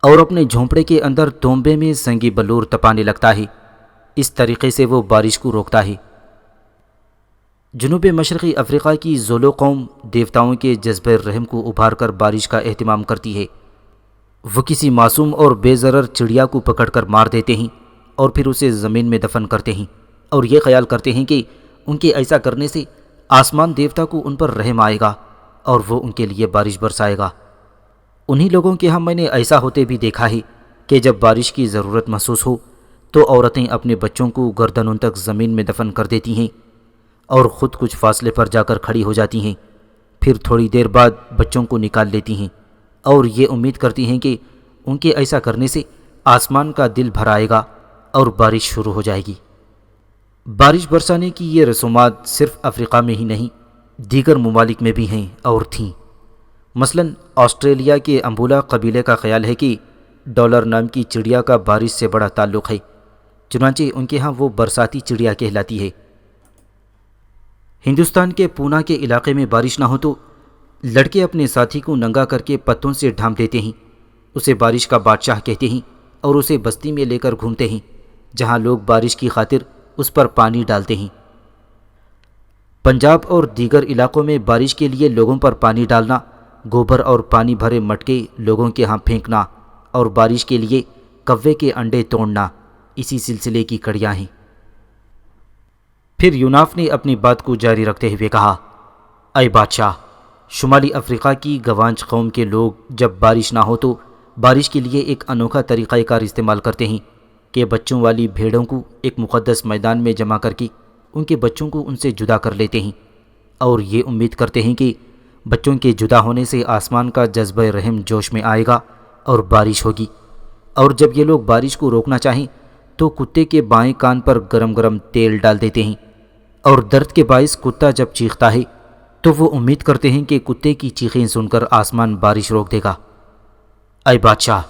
اور اپنے جھونپڑے کے اندر تومبے میں سنگی بلور تپانے لگتا ہے۔ اس طریقے سے وہ بارش کو روکتا ہے۔ جنوب مشرقی افریقہ کی زولو قوم دیوتاؤں کے جذبہ رحم کو ابھار کر بارش کا اہتمام کرتی ہے۔ وہ کسی معصوم اور بے ضرر چڑیا کو پکڑ کر مار دیتے ہیں اور پھر اسے زمین میں دفن کرتے ہیں، اور یہ خیال کرتے ہیں کہ ان کے ایسا کرنے سے آسمان دیوتا کو ان پر رحم آئے گا اور وہ ان کے لیے بارش برسائے گا۔ انہی لوگوں کے ہاں میں نے ایسا ہوتے بھی دیکھا ہے کہ جب بارش کی ضرورت محسوس ہو تو عورتیں اپنے بچوں کو گردنوں تک زمین میں دفن کر دیتی ہیں اور خود کچھ فاصلے پر جا کر کھڑی ہو جاتی ہیں، پھر تھوڑی دیر بعد بچوں کو نکال لیتی ہیں اور یہ امید کرتی ہیں کہ ان کے ایسا کرنے سے آسمان کا دل بھر آئے گا اور بارش شروع ہو جائے گی۔ بارش برسانے کی یہ رسومات صرف افریقہ میں ہی نہیں، دیگر ممالک میں بھی ہیں اور تھیں۔ مثلا آسٹریلیا کے امبولا قبیلے کا خیال ہے کہ ڈالر نام کی چڑیا کا بارش سے بڑا تعلق ہے، چنانچہ ان کے ہاں وہ برساتی چڑیا کہلاتی ہے۔ ہندوستان کے پونا کے علاقے میں بارش نہ ہو تو لڑکے اپنے ساتھی کو ننگا کر کے پتوں سے ڈھانپ دیتے ہیں، اسے بارش کا بادشاہ کہتے ہیں اور اسے بستی میں لے کر گھومتے ہیں جہاں لوگ بارش کی خاطر اس پر پانی ڈالتے ہیں۔ پنجاب اور دیگر علاقوں میں بارش کے لیے لوگوں پر پانی ڈالنا، گوبر اور پانی بھرے مٹکے لوگوں کے ہاں پھینکنا اور بارش کے لیے کوے کے انڈے توڑنا اسی سلسلے کی کڑیاں ہیں۔ پھر یوناف نے اپنی بات کو جاری رکھتے ہوئے کہا، اے بادشاہ، شمالی افریقہ کی گوانچ قوم کے لوگ جب بارش نہ ہو تو بارش کے لیے ایک انوکھا طریقہ کار استعمال کرتے ہیں کہ بچوں والی بھیڑوں کو ایک مقدس میدان میں جمع کر کے ان کے بچوں کو ان سے جدا کر لیتے ہیں اور یہ امید کرتے ہیں کہ بچوں کے جدا ہونے سے آسمان کا جذبہ رحم جوش میں آئے گا اور بارش ہوگی۔ اور جب یہ لوگ بارش کو روکنا چاہیں تو کتے کے بائیں کان پر گرم گرم تیل ڈال دیتے ہیں، اور درد کے باعث کتا جب چیختا ہے تو وہ امید کرتے ہیں کہ کتے کی چیخیں سن کر آسمان بارش روک دے گا۔ اے بادشاہ،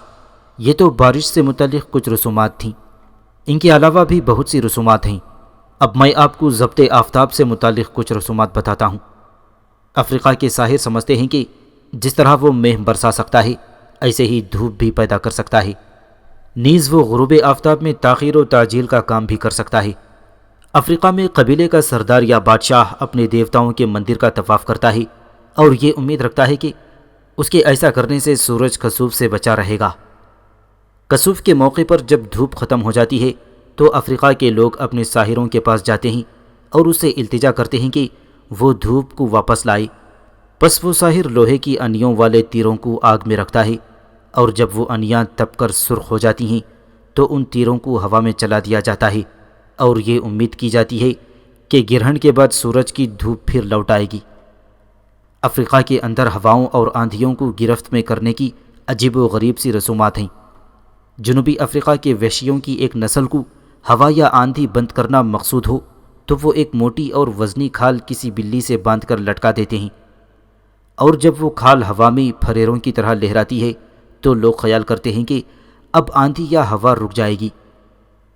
یہ تو بارش سے متعلق کچھ رسومات تھیں، ان کے علاوہ بھی بہت سی رسومات ہیں۔ اب میں آپ کو ضبط آفتاب سے متعلق کچھ رسومات بتاتا ہوں۔ افریقہ کے ساحر سمجھتے ہیں کہ جس طرح وہ مہ برسا سکتا ہے ایسے ہی دھوپ بھی پیدا کر سکتا ہے، نیز وہ غروب آفتاب میں تاخیر و تعجیل کا کام بھی کر سکتا ہے۔ افریقہ میں قبیلے کا سردار یا بادشاہ اپنے دیوتاؤں کے مندر کا طواف کرتا ہے اور یہ امید رکھتا ہے کہ اس کے ایسا کرنے سے سورج کسوف سے بچا رہے گا۔ کسوف کے موقع پر جب دھوپ ختم ہو جاتی ہے تو افریقہ کے لوگ اپنے ساحروں کے پاس جاتے ہیں اور اس سے التجا کرتے ہیں کہ وہ دھوپ کو واپس لائے۔ پس وہ ساحر لوہے کی انیوں والے تیروں کو آگ میں رکھتا ہے، اور جب وہ انیاں تپ کر سرخ ہو جاتی ہیں تو ان تیروں کو ہوا میں چلا دیا جاتا ہے اور یہ امید کی جاتی ہے کہ گرہن کے بعد سورج کی دھوپ پھر لوٹ آئے گی۔ افریقہ کے اندر ہواؤں اور آندھیوں کو گرفت میں کرنے کی عجیب و غریب سی رسومات ہیں۔ جنوبی افریقہ کے وحشیوں کی ایک نسل کو ہوا یا آندھی بند کرنا مقصود ہو تو وہ ایک موٹی اور وزنی کھال کسی بلی سے باندھ کر لٹکا دیتے ہیں، اور جب وہ کھال ہوا میں پھریروں کی طرح لہراتی ہے تو لوگ خیال کرتے ہیں کہ اب آندھی یا ہوا رک جائے گی۔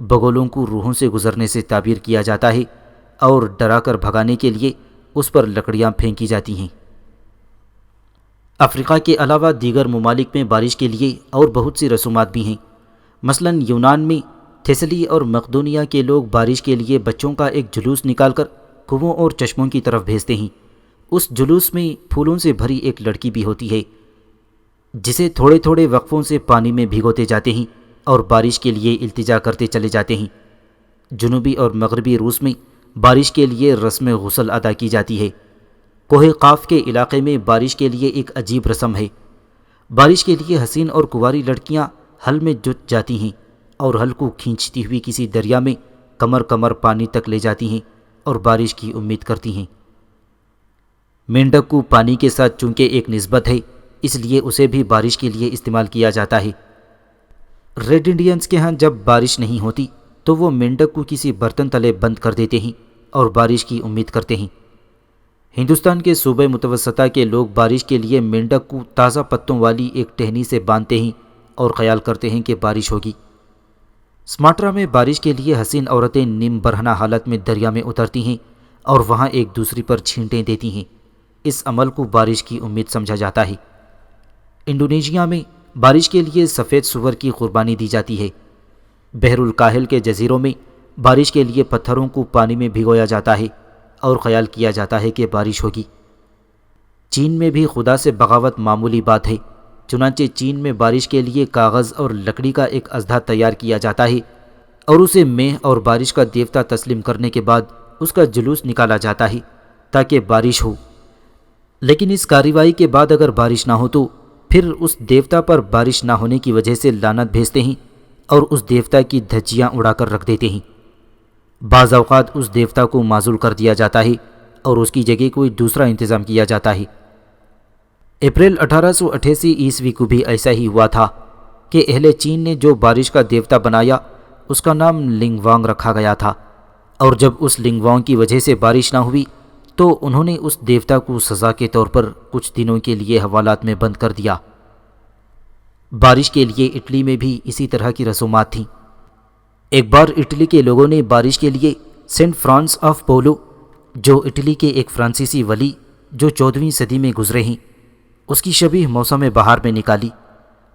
بگولوں کو روحوں سے گزرنے سے تعبیر کیا جاتا ہے اور ڈرا کر بھگانے کے لیے اس پر لکڑیاں پھینکی جاتی ہیں۔ افریقہ کے علاوہ دیگر ممالک میں بارش کے لیے اور بہت سی رسومات بھی ہیں۔ مثلاً یونان میں تھیسلی اور مقدونیہ کے لوگ بارش کے لیے بچوں کا ایک جلوس نکال کر کنووں اور چشموں کی طرف بھیجتے ہیں۔ اس جلوس میں پھولوں سے بھری ایک لڑکی بھی ہوتی ہے جسے تھوڑے تھوڑے وقفوں سے پانی میں بھگوتے جاتے ہیں اور بارش کے لیے التجا کرتے چلے جاتے ہیں۔ جنوبی اور مغربی روس میں بارش کے لیے رسم غسل ادا کی جاتی ہے۔ کوہ قاف کے علاقے میں بارش کے لیے ایک عجیب رسم ہے۔ بارش کے لیے حسین اور کنواری لڑکیاں ہل میں جت جاتی ہیں اور ہل کو کھینچتی ہوئی کسی دریا میں کمر کمر پانی تک لے جاتی ہیں اور بارش کی امید کرتی ہیں۔ مینڈک کو پانی کے ساتھ چونکہ ایک نسبت ہے، اس لیے اسے بھی بارش کے لیے استعمال کیا جاتا ہے۔ ریڈ انڈینز کے ہاں جب بارش نہیں ہوتی تو وہ مینڈک کو کسی برتن تلے بند کر دیتے ہیں اور بارش کی امید کرتے ہیں۔ ہندوستان کے صوبہ متوسطہ کے لوگ بارش کے لیے مینڈک کو تازہ پتوں والی ایک ٹہنی سے باندھتے ہیں اور خیال کرتے ہیں کہ بارش ہوگی۔ سماٹرا میں بارش کے لیے حسین عورتیں نیم برہنہ حالت میں دریا میں اترتی ہیں اور وہاں ایک دوسری پر چھینٹیں دیتی ہیں۔ اس عمل کو بارش کی امید سمجھا جاتا ہے۔ انڈونیشیا میں بارش کے لیے سفید سور کی قربانی دی جاتی ہے۔ بحر الکاہل کے جزیروں میں بارش کے لیے پتھروں کو پانی میں بھگویا جاتا ہے اور خیال کیا جاتا ہے کہ بارش ہوگی۔ چین میں بھی خدا سے بغاوت معمولی بات ہے، چنانچہ چین میں بارش کے لیے کاغذ اور لکڑی کا ایک اژدھا تیار کیا جاتا ہے اور اسے مے اور بارش کا دیوتا تسلیم کرنے کے بعد اس کا جلوس نکالا جاتا ہے تاکہ بارش ہو۔ لیکن اس کارروائی کے بعد اگر بارش نہ ہو تو پھر اس دیوتا پر بارش نہ ہونے کی وجہ سے لعنت بھیجتے ہیں اور اس دیوتا کی دھجیاں اڑا کر رکھ دیتے ہیں۔ بعض اوقات اس دیوتا کو معزول کر دیا جاتا ہے اور اس کی جگہ کوئی دوسرا انتظام کیا جاتا ہے۔ اپریل 1888 عیسوی کو بھی ایسا ہی ہوا تھا کہ اہل چین نے جو بارش کا دیوتا بنایا اس کا نام لنگ وانگ رکھا گیا تھا، اور جب اس لنگ وانگ کی وجہ سے بارش نہ ہوئی تو انہوں نے اس دیوتا کو سزا کے طور پر کچھ دنوں کے لیے حوالات میں بند کر دیا۔ بارش کے لیے اٹلی میں بھی اسی طرح کی رسومات تھیں۔ ایک بار اٹلی کے لوگوں نے بارش کے لیے سینٹ فرانس آف پولو، جو اٹلی کے ایک فرانسیسی ولی جو 14ویں صدی میں گزرے ہیں، اس کی شبیہ موسم بہار میں نکالی۔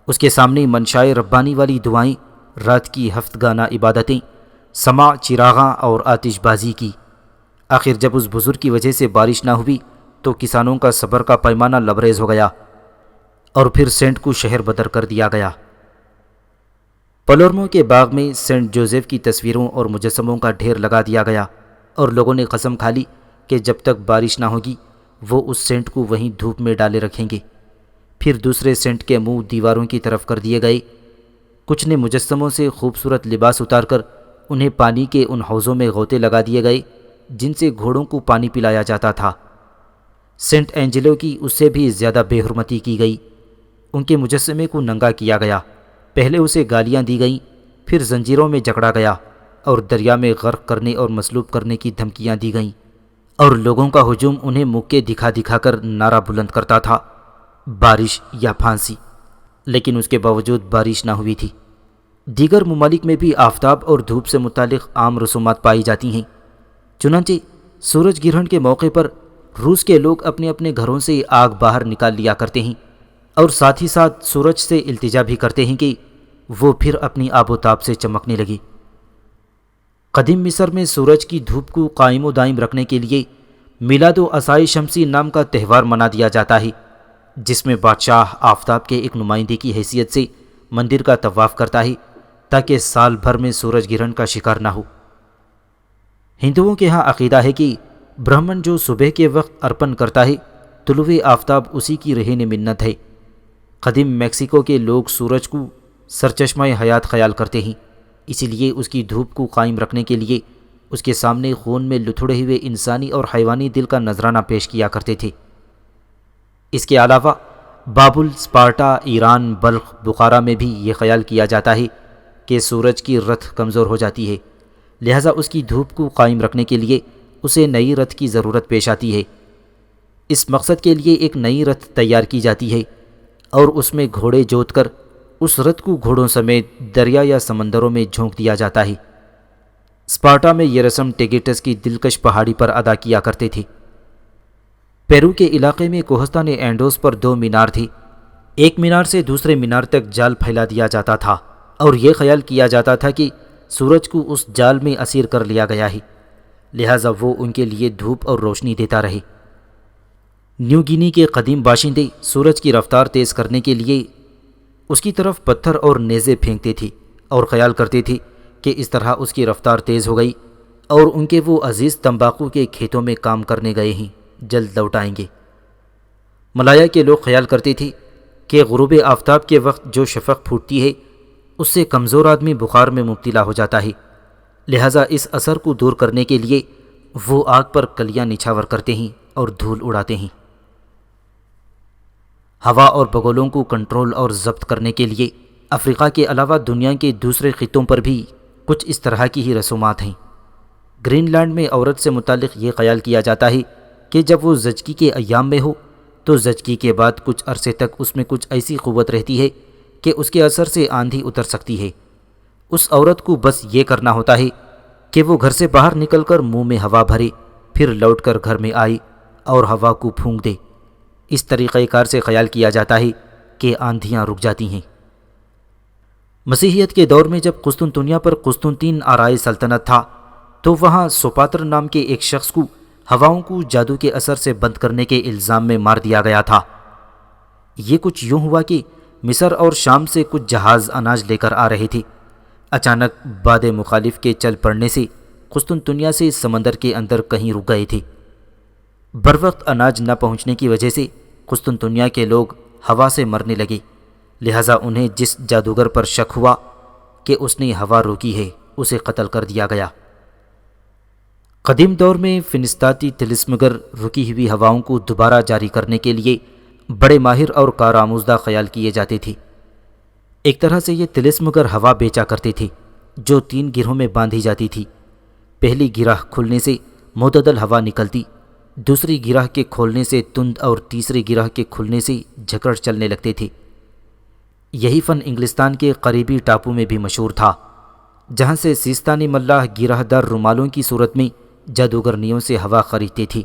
اس کے سامنے منشائے ربانی والی دعائیں، رات کی ہفت گانہ عبادتیں، سماع چراغاں اور آتش بازی کی۔ آخر جب اس بزرگ کی وجہ سے بارش نہ ہوئی تو کسانوں کا صبر کا پیمانہ لبریز ہو گیا اور پھر سینٹ کو شہر بدر کر دیا گیا۔ پلورمو کے باغ میں سینٹ جوزف کی تصویروں اور مجسموں کا ڈھیر لگا دیا گیا اور لوگوں نے قسم کھا لی کہ جب تک بارش نہ ہوگی وہ اس سینٹ کو وہیں دھوپ میں ڈالے رکھیں گے۔ پھر دوسرے سینٹ کے منہ دیواروں کی طرف کر دیے گئے۔ کچھ نے مجسموں سے خوبصورت لباس اتار کر انہیں پانی کے ان حوضوں میں غوطے لگا دیے گئے جن سے گھوڑوں کو پانی پلایا جاتا تھا۔ سینٹ اینجلو کی اس سے بھی زیادہ بے حرمتی کی گئی۔ ان کے مجسمے کو ننگا کیا گیا، پہلے اسے گالیاں دی گئیں، پھر زنجیروں میں جکڑا گیا اور دریا میں غرق کرنے اور مسلوب کرنے کی دھمکیاں دی گئیں، اور لوگوں کا ہجوم انہیں مکے دکھا دکھا کر نعرہ بلند کرتا تھا، بارش یا پھانسی۔ لیکن اس کے باوجود بارش نہ ہوئی تھی۔ دیگر ممالک میں بھی آفتاب اور دھوپ سے متعلق عام رسومات پائی جاتی ہیں۔ چنانچہ سورج گرہن کے موقع پر روس کے لوگ اپنے اپنے گھروں سے آگ باہر نکال لیا کرتے ہیں اور ساتھ ہی ساتھ سورج سے التجا بھی کرتے ہیں کہ وہ پھر اپنی آب و تاب سے چمکنے لگے۔ قدیم مصر میں سورج کی دھوپ کو قائم و دائم رکھنے کے لیے میلاد و عصائے شمسی نام کا تہوار منا دیا جاتا ہے، جس میں بادشاہ آفتاب کے ایک نمائندے کی حیثیت سے مندر کا طواف کرتا ہے تاکہ سال بھر میں سورج گرہن کا شکار نہ ہو۔ ہندوؤں کے ہاں عقیدہ ہے کہ برہمن جو صبح کے وقت ارپن کرتا ہے، طلوع آفتاب اسی کی رہن منت ہے۔ قدیم میکسیکو کے لوگ سورج کو سرچشمہ حیات خیال کرتے ہیں، اسی لیے اس کی دھوپ کو قائم رکھنے کے لیے اس کے سامنے خون میں لتھڑے ہوئے انسانی اور حیوانی دل کا نذرانہ پیش کیا کرتے تھے۔ اس کے علاوہ بابل، اسپارٹا، ایران، بلخ، بخارا میں بھی یہ خیال کیا جاتا ہے کہ سورج کی رتھ کمزور ہو جاتی ہے، لہٰذا اس کی دھوپ کو قائم رکھنے کے لیے اسے نئی رتھ کی ضرورت پیش آتی ہے۔ اس مقصد کے لیے ایک نئی رتھ تیار کی جاتی ہے اور اس میں گھوڑے جوت کر اس رتھ کو گھوڑوں سمیت دریا یا سمندروں میں جھونک دیا جاتا ہے۔ اسپارٹا میں یہ رسم ٹیگیٹس کی دلکش پہاڑی پر ادا کیا کرتے تھے۔ پیرو کے علاقے میں کوہستان اینڈوس پر 2 مینار تھی۔ ایک مینار سے دوسرے مینار تک جال پھیلا دیا جاتا تھا اور یہ خیال کیا جاتا تھا کہ سورج کو اس جال میں اسیر کر لیا گیا ہے، لہٰذا وہ ان کے لیے دھوپ اور روشنی دیتا رہے۔ نیو گینی کے قدیم باشندے سورج کی رفتار تیز کرنے کے لیے اس کی طرف پتھر اور نیزے پھینکتے تھے اور خیال کرتے تھے کہ اس طرح اس کی رفتار تیز ہو گئی اور ان کے وہ عزیز تمباکو کے کھیتوں میں کام کرنے گئے ہیں جلد لوٹ آئیں گے۔ ملایا کے لوگ خیال کرتے تھے کہ غروب آفتاب کے وقت جو شفق پھوٹتی ہے اس سے کمزور آدمی بخار میں مبتلا ہو جاتا ہے، لہٰذا اس اثر کو دور کرنے کے لیے وہ آگ پر کلیاں نچھاور کرتے ہیں اور دھول اڑاتے ہیں۔ ہوا اور بگولوں کو کنٹرول اور ضبط کرنے کے لیے افریقہ کے علاوہ دنیا کے دوسرے خطوں پر بھی کچھ اس طرح کی ہی رسومات ہیں۔ گرین لینڈ میں عورت سے متعلق یہ خیال کیا جاتا ہے کہ جب وہ زچگی کے ایام میں ہو تو زچگی کے بعد کچھ عرصے تک اس میں کچھ ایسی قوت رہتی ہے کہ اس کے اثر سے آندھی اتر سکتی ہے۔ اس عورت کو بس یہ کرنا ہوتا ہے کہ وہ گھر سے باہر نکل کر منہ میں ہوا بھرے، پھر لوٹ کر گھر میں آئے اور ہوا کو پھونک دے۔ اس طریقہ کار سے خیال کیا جاتا ہے کہ آندھیاں رک جاتی ہیں۔ مسیحیت کے دور میں جب قسطنطنیہ پر قسطنطین آرائے سلطنت تھا تو وہاں سوپاتر نام کے ایک شخص کو ہواؤں کو جادو کے اثر سے بند کرنے کے الزام میں مار دیا گیا تھا۔ یہ کچھ یوں ہوا کہ مصر اور شام سے کچھ جہاز اناج لے کر آ رہے تھے۔ اچانک باد مخالف کے چل پڑنے سے قسطنطنیہ سے سمندر کے اندر کہیں رک گئے تھے۔ بروقت اناج نہ پہنچنے کی وجہ سے قسطنطنیہ کے لوگ ہوا سے مرنے لگے، لہٰذا انہیں جس جادوگر پر شک ہوا کہ اس نے ہوا روکی ہے اسے قتل کر دیا گیا۔ قدیم دور میں فنسطاطی طلسمگر رکی ہوئی ہواؤں کو دوبارہ جاری کرنے کے لیے بڑے ماہر اور کارآموزدہ خیال کیے جاتے تھے۔ ایک طرح سے یہ طلسمگر ہوا بیچا کرتے تھے جو 3 گرہوں میں باندھی جاتی تھی۔ پہلی گرہ کھلنے سے معتدل ہوا نکلتی، دوسری گرہ کے کھولنے سے تند اور تیسری گرہ کے کھلنے سے جھکڑ چلنے لگتے تھے۔ یہی فن انگلستان کے قریبی ٹاپو میں بھی مشہور تھا، جہاں سے سیستانی ملاح گرہ دار رومالوں کی صورت میں جادوگرنیوں سے ہوا خریدتے تھے۔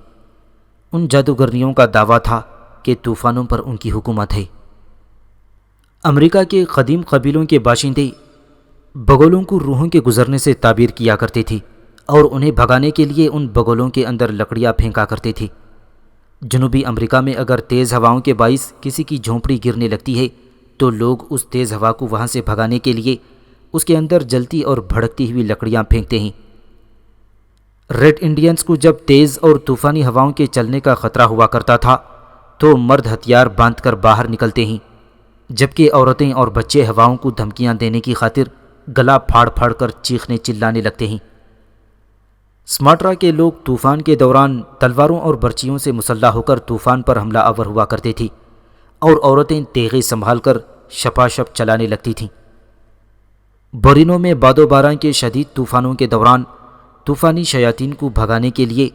ان جادوگرنیوں کا دعویٰ تھا کہ طوفانوں پر ان کی حکومت ہے۔ امریکہ کے قدیم قبیلوں کے باشندے بگولوں کو روحوں کے گزرنے سے تعبیر کیا کرتے تھے اور انہیں بھگانے کے لیے ان بگولوں کے اندر لکڑیاں پھینکا کرتے تھے۔ جنوبی امریکہ میں اگر تیز ہواؤں کے باعث کسی کی جھونپڑی گرنے لگتی ہے تو لوگ اس تیز ہوا کو وہاں سے بھگانے کے لیے اس کے اندر جلتی اور بھڑکتی ہوئی لکڑیاں پھینکتے ہیں۔ ریڈ انڈینز کو جب تیز اور طوفانی ہواؤں کے چلنے کا خطرہ ہوا کرتا تھا تو مرد ہتھیار باندھ کر باہر نکلتے ہیں، جبکہ عورتیں اور بچے ہواؤں کو دھمکیاں دینے کی خاطر گلا پھاڑ پھاڑ کر چیخنے چلانے لگتے ہیں۔ سماٹرا کے لوگ طوفان کے دوران تلواروں اور برچیوں سے مسلح ہو کر طوفان پر حملہ آور ہوا کرتے تھے اور عورتیں تیغیں سنبھال کر شپاشپ چلانے لگتی تھیں۔ بورینو میں باد و باران کے شدید طوفانوں کے دوران طوفانی شیاطین کو بھگانے کے لیے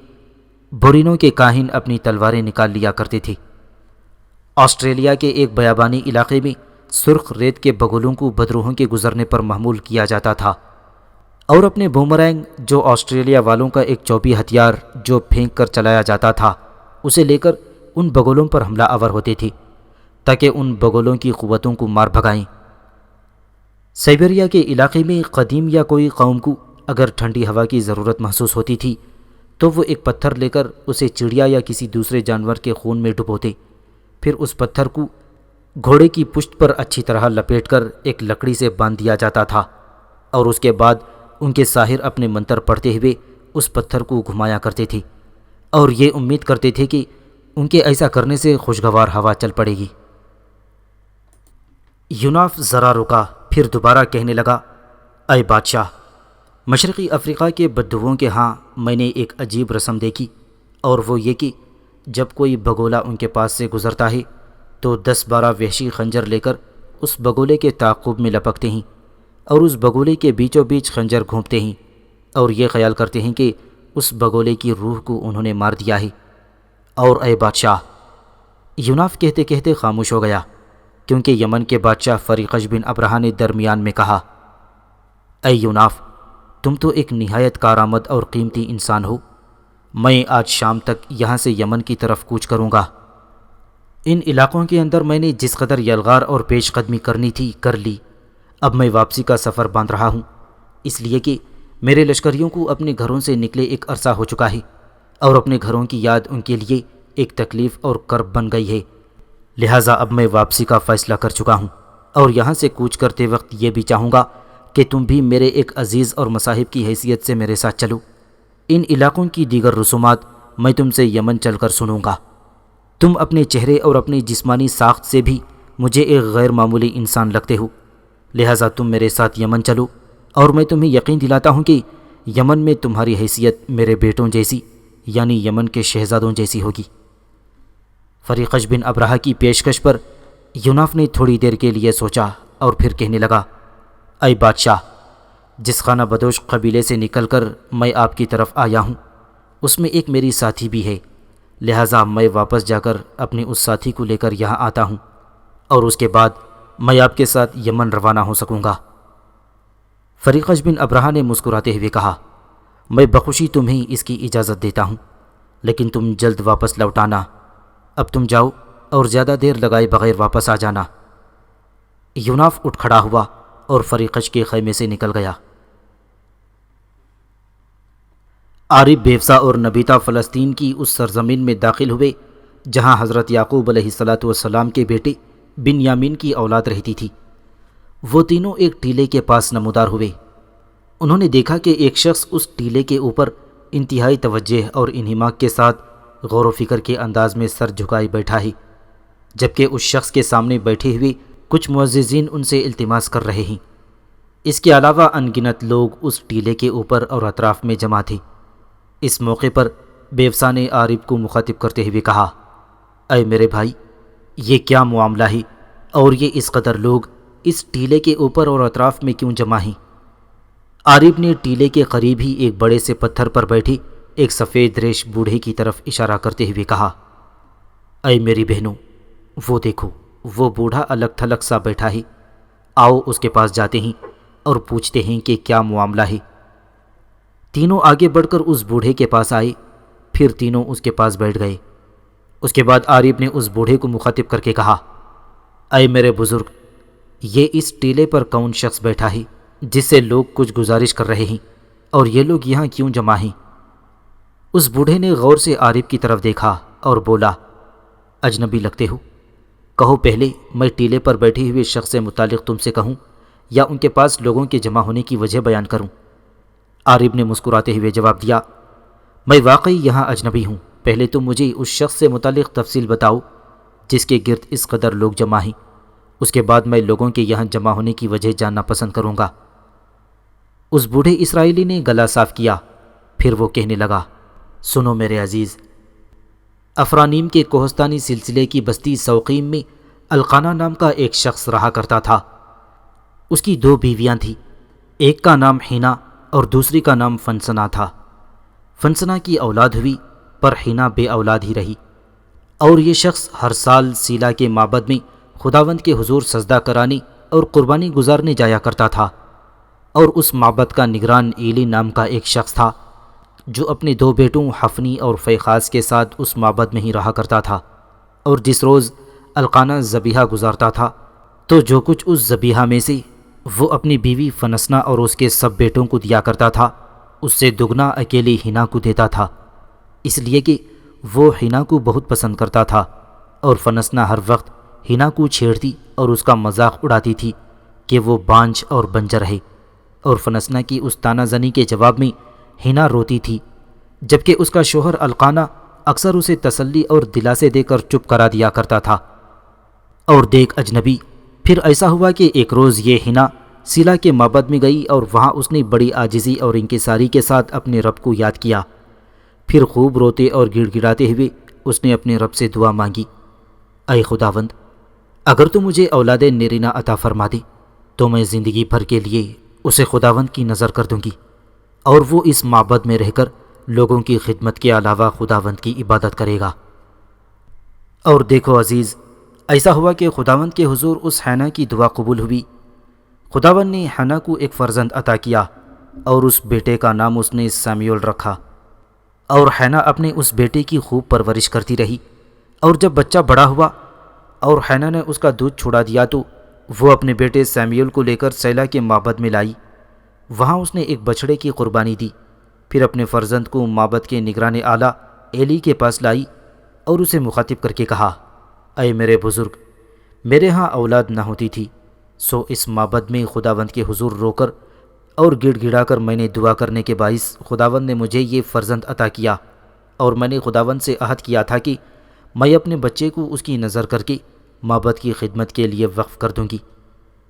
بورینو کے کاہن اپنی تلواریں نکال لیا کرتے تھے۔ آسٹریلیا کے ایک بیابانی علاقے میں سرخ ریت کے بگولوں کو بدروحوں کے گزرنے پر محمول کیا جاتا تھا اور اپنے بومرینگ، جو آسٹریلیا والوں کا ایک چوبی ہتھیار جو پھینک کر چلایا جاتا تھا، اسے لے کر ان بگولوں پر حملہ آور ہوتے تھے تاکہ ان بگولوں کی قوتوں کو مار بھگائیں۔ سائبیریا کے علاقے میں قدیم یا کوئی قوم کو اگر ٹھنڈی ہوا کی ضرورت محسوس ہوتی تھی تو وہ ایک پتھر لے کر اسے چڑیا یا کسی دوسرے جانور کے خون میں ڈبوتے، پھر اس پتھر کو گھوڑے کی پشت پر اچھی طرح لپیٹ کر ایک لکڑی سے باندھ دیا جاتا تھا اور اس کے بعد ان کے ساحر اپنے منتر پڑھتے ہوئے اس پتھر کو گھمایا کرتے تھے اور یہ امید کرتے تھے کہ ان کے ایسا کرنے سے خوشگوار ہوا چل پڑے گی۔ یوناف ذرا رکا، پھر دوبارہ کہنے لگا، اے بادشاہ، مشرقی افریقہ کے بدوؤں کے ہاں میں نے ایک عجیب رسم دیکھی، اور وہ یہ کہ جب کوئی بگولا ان کے پاس سے گزرتا ہے تو 10-12 وحشی خنجر لے کر اس بگولے کے تعاقب میں لپکتے ہیں اور اس بگولے کے بیچوں بیچ خنجر گھونپتے ہیں اور یہ خیال کرتے ہیں کہ اس بگولے کی روح کو انہوں نے مار دیا ہے۔ اور اے بادشاہ، یوناف کہتے کہتے خاموش ہو گیا، کیونکہ یمن کے بادشاہ فریقش بن ابرہہ نے درمیان میں کہا، اے یوناف، تم تو ایک نہایت کارآمد اور قیمتی انسان ہو۔ میں آج شام تک یہاں سے یمن کی طرف کوچ کروں گا۔ ان علاقوں کے اندر میں نے جس قدر یلغار اور پیش قدمی کرنی تھی کر لی۔ اب میں واپسی کا سفر باندھ رہا ہوں، اس لیے کہ میرے لشکریوں کو اپنے گھروں سے نکلے ایک عرصہ ہو چکا ہے، اور اپنے گھروں کی یاد ان کے لیے ایک تکلیف اور کرب بن گئی ہے۔ لہٰذا اب میں واپسی کا فیصلہ کر چکا ہوں، اور یہاں سے کوچ کرتے وقت یہ بھی چاہوں گا کہ تم بھی میرے ایک عزیز اور مصاحب کی حیثیت سے میرے ساتھ چلو۔ ان علاقوں کی دیگر رسومات میں تم سے یمن چل کر سنوں گا۔ تم اپنے چہرے اور اپنی جسمانی ساخت سے بھی مجھے ایک غیر معمولی انسان لگتے ہو، لہٰذا تم میرے ساتھ یمن چلو، اور میں تمہیں یقین دلاتا ہوں کہ یمن میں تمہاری حیثیت میرے بیٹوں جیسی، یعنی یمن کے شہزادوں جیسی ہوگی۔ فریقش بن ابرہہ کی پیشکش پر یوناف نے تھوڑی دیر کے لیے سوچا اور پھر کہنے لگا، اے بادشاہ، جس خانہ بدوش قبیلے سے نکل کر میں آپ کی طرف آیا ہوں، اس میں ایک میری ساتھی بھی ہے، لہٰذا میں واپس جا کر اپنے اس ساتھی کو لے کر یہاں آتا ہوں، اور اس کے بعد میں آپ کے ساتھ یمن روانہ ہو سکوں گا۔ فریقش بن ابرہہ نے مسکراتے ہوئے کہا، میں بخوشی تمہیں اس کی اجازت دیتا ہوں، لیکن تم جلد واپس لوٹ آنا۔ اب تم جاؤ اور زیادہ دیر لگائے بغیر واپس آ جانا۔ یوناف اٹھ کھڑا ہوا اور فریقش کے خیمے سے نکل گیا۔ عارب بیوسا اور نبیتا فلسطین کی اس سرزمین میں داخل ہوئے جہاں حضرت یعقوب علیہ السلام کے بیٹے بنیامین کی اولاد رہتی تھی۔ وہ تینوں ایک ٹیلے کے پاس نمودار ہوئے۔ انہوں نے دیکھا کہ ایک شخص اس ٹیلے کے اوپر انتہائی توجہ اور انہماک کے ساتھ غور و فکر کے انداز میں سر جھکائے بیٹھا ہے، جبکہ اس شخص کے سامنے بیٹھے ہوئے کچھ معززین ان سے التماس کر رہے ہیں۔ اس کے علاوہ ان گنت لوگ اس ٹیلے کے اوپر اور اطراف میں جمع تھے۔ اس موقع پر بیوسا نے عارب کو مخاطب کرتے ہوئے کہا، اے میرے بھائی، یہ کیا معاملہ ہے اور یہ اس قدر لوگ اس ٹیلے کے اوپر اور اطراف میں کیوں جمع ہیں؟ عارب نے ٹیلے کے قریب ہی ایک بڑے سے پتھر پر بیٹھے ایک سفید ریش بوڑھے کی طرف اشارہ کرتے ہوئے کہا، اے میری بہنوں، وہ دیکھو، وہ بوڑھا الگ تھلگ سا بیٹھا ہے، آؤ اس کے پاس جاتے ہیں اور پوچھتے ہیں کہ کیا معاملہ ہے۔ تینوں آگے بڑھ کر اس بوڑھے کے پاس آئے، پھر تینوں اس کے پاس بیٹھ گئے۔ اس کے بعد عارب نے اس بوڑھے کو مخاطب کر کے کہا، اے میرے بزرگ، یہ اس ٹیلے پر کون شخص بیٹھا ہے جس سے لوگ کچھ گزارش کر رہے ہیں، اور یہ لوگ یہاں کیوں جمع ہیں؟ اس بوڑھے نے غور سے عارب کی طرف دیکھا اور بولا، اجنبی لگتے ہو، کہو پہلے میں ٹیلے پر بیٹھے ہوئے شخص سے متعلق تم سے کہوں یا ان کے پاس لوگوں کے جمع ہونے کی وجہ بیان کروں؟ عارب نے مسکراتے ہوئے جواب دیا، میں واقعی یہاں اجنبی ہوں، پہلے تم مجھے اس شخص سے متعلق تفصیل بتاؤ جس کے گرد اس قدر لوگ جمع ہیں، اس کے بعد میں لوگوں کے یہاں جمع ہونے کی وجہ جاننا پسند کروں گا۔ اس بوڑھے اسرائیلی نے گلا صاف کیا، پھر وہ کہنے لگا، سنو میرے عزیز، افرانیم کے کوہستانی سلسلے کی بستی سوقیم میں القانہ نام کا ایک شخص رہا کرتا تھا۔ اس کی 2 بیویاں تھیں، ایک کا نام حینا اور دوسری کا نام فنسنا تھا۔ فنسنا کی اولاد ہوئی پر حینا بے اولاد ہی رہی، اور یہ شخص ہر سال سیلا کے معبد میں خداوند کے حضور سجدہ کرانے اور قربانی گزارنے جایا کرتا تھا۔ اور اس معبد کا نگران ایلی نام کا ایک شخص تھا جو اپنے 2 بیٹوں حفنی اور فیخاس کے ساتھ اس معبد میں ہی رہا کرتا تھا، اور جس روز القانہ ذبیحہ گزارتا تھا تو جو کچھ اس ذبیحہ میں سے وہ اپنی بیوی فنسنا اور اس کے سب بیٹوں کو دیا کرتا تھا، اس سے دگنا اکیلی حینا کو دیتا تھا، اس لیے کہ وہ حینا کو بہت پسند کرتا تھا، اور فنسنا ہر وقت حینا کو چھیڑتی اور اس کا مذاق اڑاتی تھی کہ وہ بانجھ اور بنجر ہے، اور فنسنا کی اس طعنہ زنی کے جواب میں حینا روتی تھی، جبکہ اس کا شوہر القانہ اکثر اسے تسلی اور دلاسے دے کر چپ کرا دیا کرتا تھا۔ اور دیکھ اجنبی، پھر ایسا ہوا کہ ایک روز یہ حینا سیلا کے معبد میں گئی اور وہاں اس نے بڑی عاجزی اور انکساری کے ساتھ اپنے رب کو یاد کیا۔ پھر خوب روتے اور گڑ گڑاتے ہوئے اس نے اپنے رب سے دعا مانگی، اے خداوند، اگر تو مجھے اولاد نرینہ عطا فرما دے تو میں زندگی بھر کے لیے اسے خداوند کی نظر کر دوں گی، اور وہ اس معبد میں رہ کر لوگوں کی خدمت کے علاوہ خداوند کی عبادت کرے گا۔ اور دیکھو عزیز، ایسا ہوا کہ خداوند کے حضور اس حنا کی دعا قبول ہوئی۔ خداوند نے حنا کو ایک فرزند عطا کیا اور اس بیٹے کا نام اس نے سمیول رکھا، اور حنا اپنے اس بیٹے کی خوب پرورش کرتی رہی۔ اور جب بچہ بڑا ہوا اور حنا نے اس کا دودھ چھڑا دیا تو وہ اپنے بیٹے سمیول کو لے کر سیلا کے معبد میں لائی۔ وہاں اس نے ایک بچھڑے کی قربانی دی، پھر اپنے فرزند کو معبد کے نگران اعلیٰ ایلی کے پاس لائی اور اسے مخاطب کر کے کہا، اے میرے بزرگ، میرے ہاں اولاد نہ ہوتی تھی، سو اس معبد میں خداوند کے حضور رو کر اور گڑ گڑا کر میں نے دعا کرنے کے باعث خداوند نے مجھے یہ فرزند عطا کیا، اور میں نے خداوند سے عہد کیا تھا کہ میں اپنے بچے کو اس کی نظر کر کے معبد کی خدمت کے لیے وقف کر دوں گی،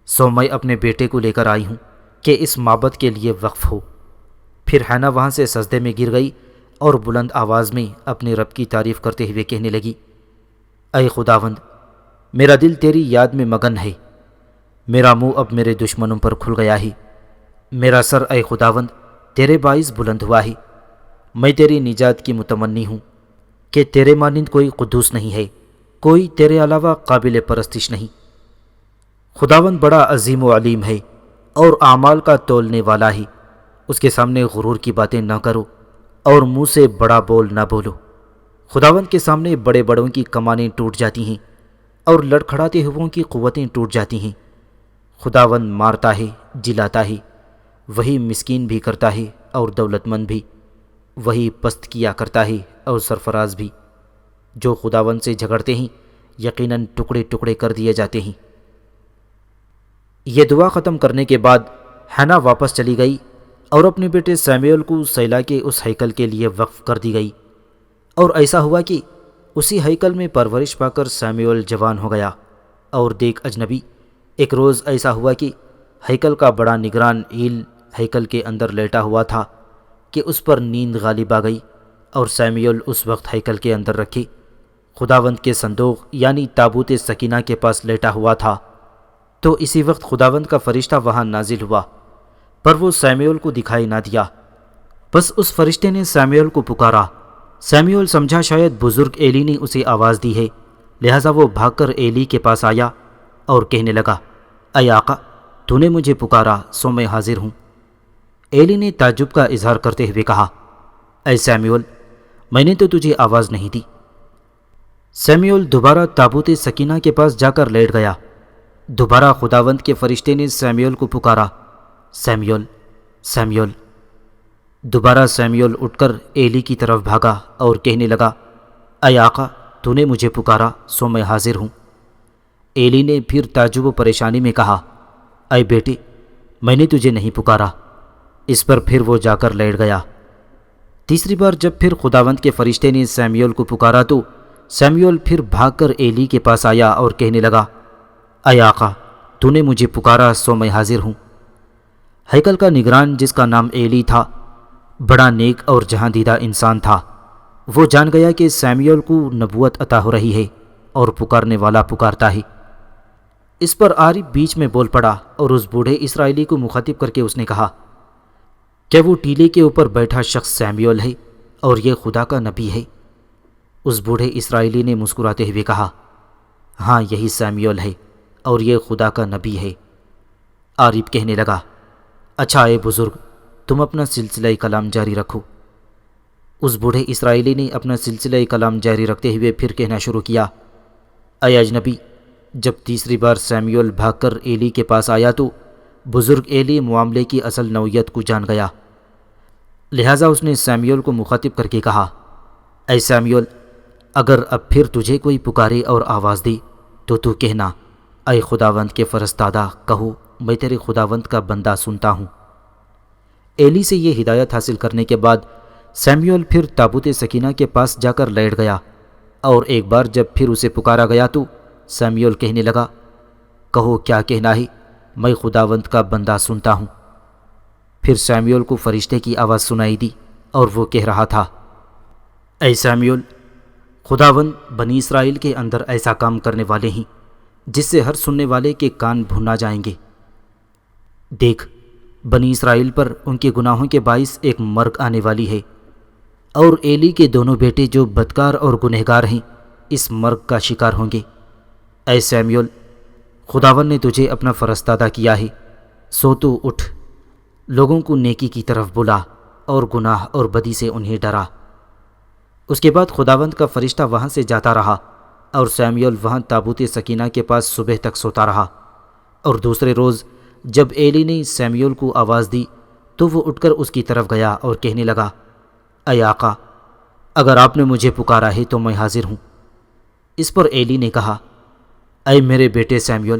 سو میں اپنے بیٹے کو لے کر آئی ہوں کہ اس معبد کے لیے وقف ہو۔ پھر حنا وہاں سے سجدے میں گر گئی اور بلند آواز میں اپنے رب کی تعریف کرتے ہوئے کہنے لگی، اے خداوند، میرا دل تیری یاد میں مگن ہے، میرا منہ اب میرے دشمنوں پر کھل گیا ہے، میرا سر اے خداوند تیرے باعث بلند ہوا ہے، میں تیری نجات کی متمنی ہوں کہ تیرے مانند کوئی قدوس نہیں ہے، کوئی تیرے علاوہ قابل پرستش نہیں۔ خداوند بڑا عظیم و علیم ہے اور اعمال کا تولنے والا ہے، اس کے سامنے غرور کی باتیں نہ کرو اور منہ سے بڑا بول نہ بولو۔ خداوند کے سامنے بڑے بڑوں کی کمانیں ٹوٹ جاتی ہیں اور لڑکھڑاتے ہوئوں کی قوتیں ٹوٹ جاتی ہیں۔ خداوند مارتا ہے، جلاتا ہے، وہی مسکین بھی کرتا ہے اور دولت مند بھی، وہی پست کیا کرتا ہے اور سرفراز بھی۔ جو خداوند سے جھگڑتے ہیں یقیناً ٹکڑے ٹکڑے کر دیے جاتے ہیں۔ یہ دعا ختم کرنے کے بعد حنا واپس چلی گئی اور اپنے بیٹے سمیول کو سیلا کے اس ہیکل کے لیے وقف کر دی گئی، اور ایسا ہوا کہ اسی ہیکل میں پرورش پا کر سمیول جوان ہو گیا۔ اور دیکھ اجنبی، ایک روز ایسا ہوا کہ ہیکل کا بڑا نگران ایل ہیکل کے اندر لیٹا ہوا تھا کہ اس پر نیند غالب آ گئی، اور سمیول اس وقت ہیکل کے اندر رکھے خداوند کے صندوق یعنی تابوت سکینہ کے پاس لیٹا ہوا تھا۔ تو اسی وقت خداوند کا فرشتہ وہاں نازل ہوا، پر وہ سمیول کو دکھائی نہ دیا۔ بس اس فرشتے نے سمیول کو پکارا۔ سمیول سمجھا شاید بزرگ ایلی نے اسے آواز دی ہے، لہٰذا وہ بھاگ کر ایلی کے پاس آیا اور کہنے لگا، اے آقا، تو نے مجھے پکارا سو میں حاضر ہوں۔ ایلی نے تعجب کا اظہار کرتے ہوئے کہا، اے سمیول، میں نے تو تجھے آواز نہیں دی۔ سمیول دوبارہ تابوت سکینہ کے پاس جا کر لیٹ گیا۔ دوبارہ خداوند کے فرشتے نے سمیول کو پکارا، سمیول، سمیول۔ دوبارہ سمیول اٹھ کر ایلی کی طرف بھاگا اور کہنے لگا، اے آقا، تو نے مجھے پکارا سو میں حاضر ہوں۔ ایلی نے پھر تعجب و پریشانی میں کہا، اے بیٹے، میں نے تجھے نہیں پکارا۔ اس پر پھر وہ جا کر لیٹ گیا۔ تیسری بار جب پھر خداوند کے فرشتے نے سمیول کو پکارا تو سمیول پھر بھاگ کر ایلی کے پاس آیا اور کہنے لگا، اے آقا، تو نے مجھے پکارا سو میں حاضر ہوں۔ ہیکل کا نگران جس کا نام ایلی تھا بڑا نیک اور جہاں دیدہ انسان تھا۔ وہ جان گیا کہ سمیول کو نبوت عطا ہو رہی ہے اور پکارنے والا پکارتا ہے۔ اس پر عارف بیچ میں بول پڑا اور اس بوڑھے اسرائیلی کو مخاطب کر کے اس نے کہا، کیا وہ ٹیلے کے اوپر بیٹھا شخص سمیول ہے اور یہ خدا کا نبی ہے؟ اس بوڑھے اسرائیلی نے مسکراتے ہوئے کہا، ہاں یہی سمیول ہے اور یہ خدا کا نبی ہے۔ عارف کہنے لگا، اچھا اے بزرگ، تم اپنا سلسلہ کلام جاری رکھو۔ اس بوڑھے اسرائیلی نے اپنا سلسلہ کلام جاری رکھتے ہوئے پھر کہنا شروع کیا، اے اجنبی، جب تیسری بار سمیول بھاگ کر ایلی کے پاس آیا تو بزرگ ایلی معاملے کی اصل نوعیت کو جان گیا، لہٰذا اس نے سمیول کو مخاطب کر کے کہا، اے سمیول، اگر اب پھر تجھے کوئی پکارے اور آواز دے تو کہنا، اے خداوند کے فرستادہ، کہو میں تیرے خداوند کا بندہ سنتا ہوں۔ ایلی سے یہ ہدایت حاصل کرنے کے بعد سمیول پھر تابوت سکینہ کے پاس جا کر لیٹ گیا، اور ایک بار جب پھر اسے پکارا گیا تو سمیول کہنے لگا، کہو کیا کہنا ہے، میں خداوند کا بندہ سنتا ہوں۔ پھر سیموئیل کو فرشتے کی آواز سنائی دی اور وہ کہہ رہا تھا، اے سیموئیل، خداوند بنی اسرائیل کے اندر ایسا کام کرنے والے ہیں جس سے ہر سننے والے کے کان بھنا جائیں گے۔ دیکھ، بنی اسرائیل پر ان کے گناہوں کے باعث ایک مرگ آنے والی ہے، اور ایلی کے دونوں بیٹے جو بدکار اور گنہگار ہیں اس مرگ کا شکار ہوں گے۔ اے سیموئیل، خداوند نے تجھے اپنا فرستادہ کیا ہے، سو تو اٹھ، لوگوں کو نیکی کی طرف بلا اور گناہ اور بدی سے انہیں ڈرا۔ اس کے بعد خداوند کا فرشتہ وہاں سے جاتا رہا اور سیموئیل وہاں تابوت سکینہ کے پاس صبح تک سوتا رہا۔ اور دوسرے روز جب ایلی نے سیموئیل کو آواز دی تو وہ اٹھ کر اس کی طرف گیا اور کہنے لگا، اے آقا، اگر آپ نے مجھے پکارا ہے تو میں حاضر ہوں۔ اس پر ایلی نے کہا، اے میرے بیٹے سیموئیل،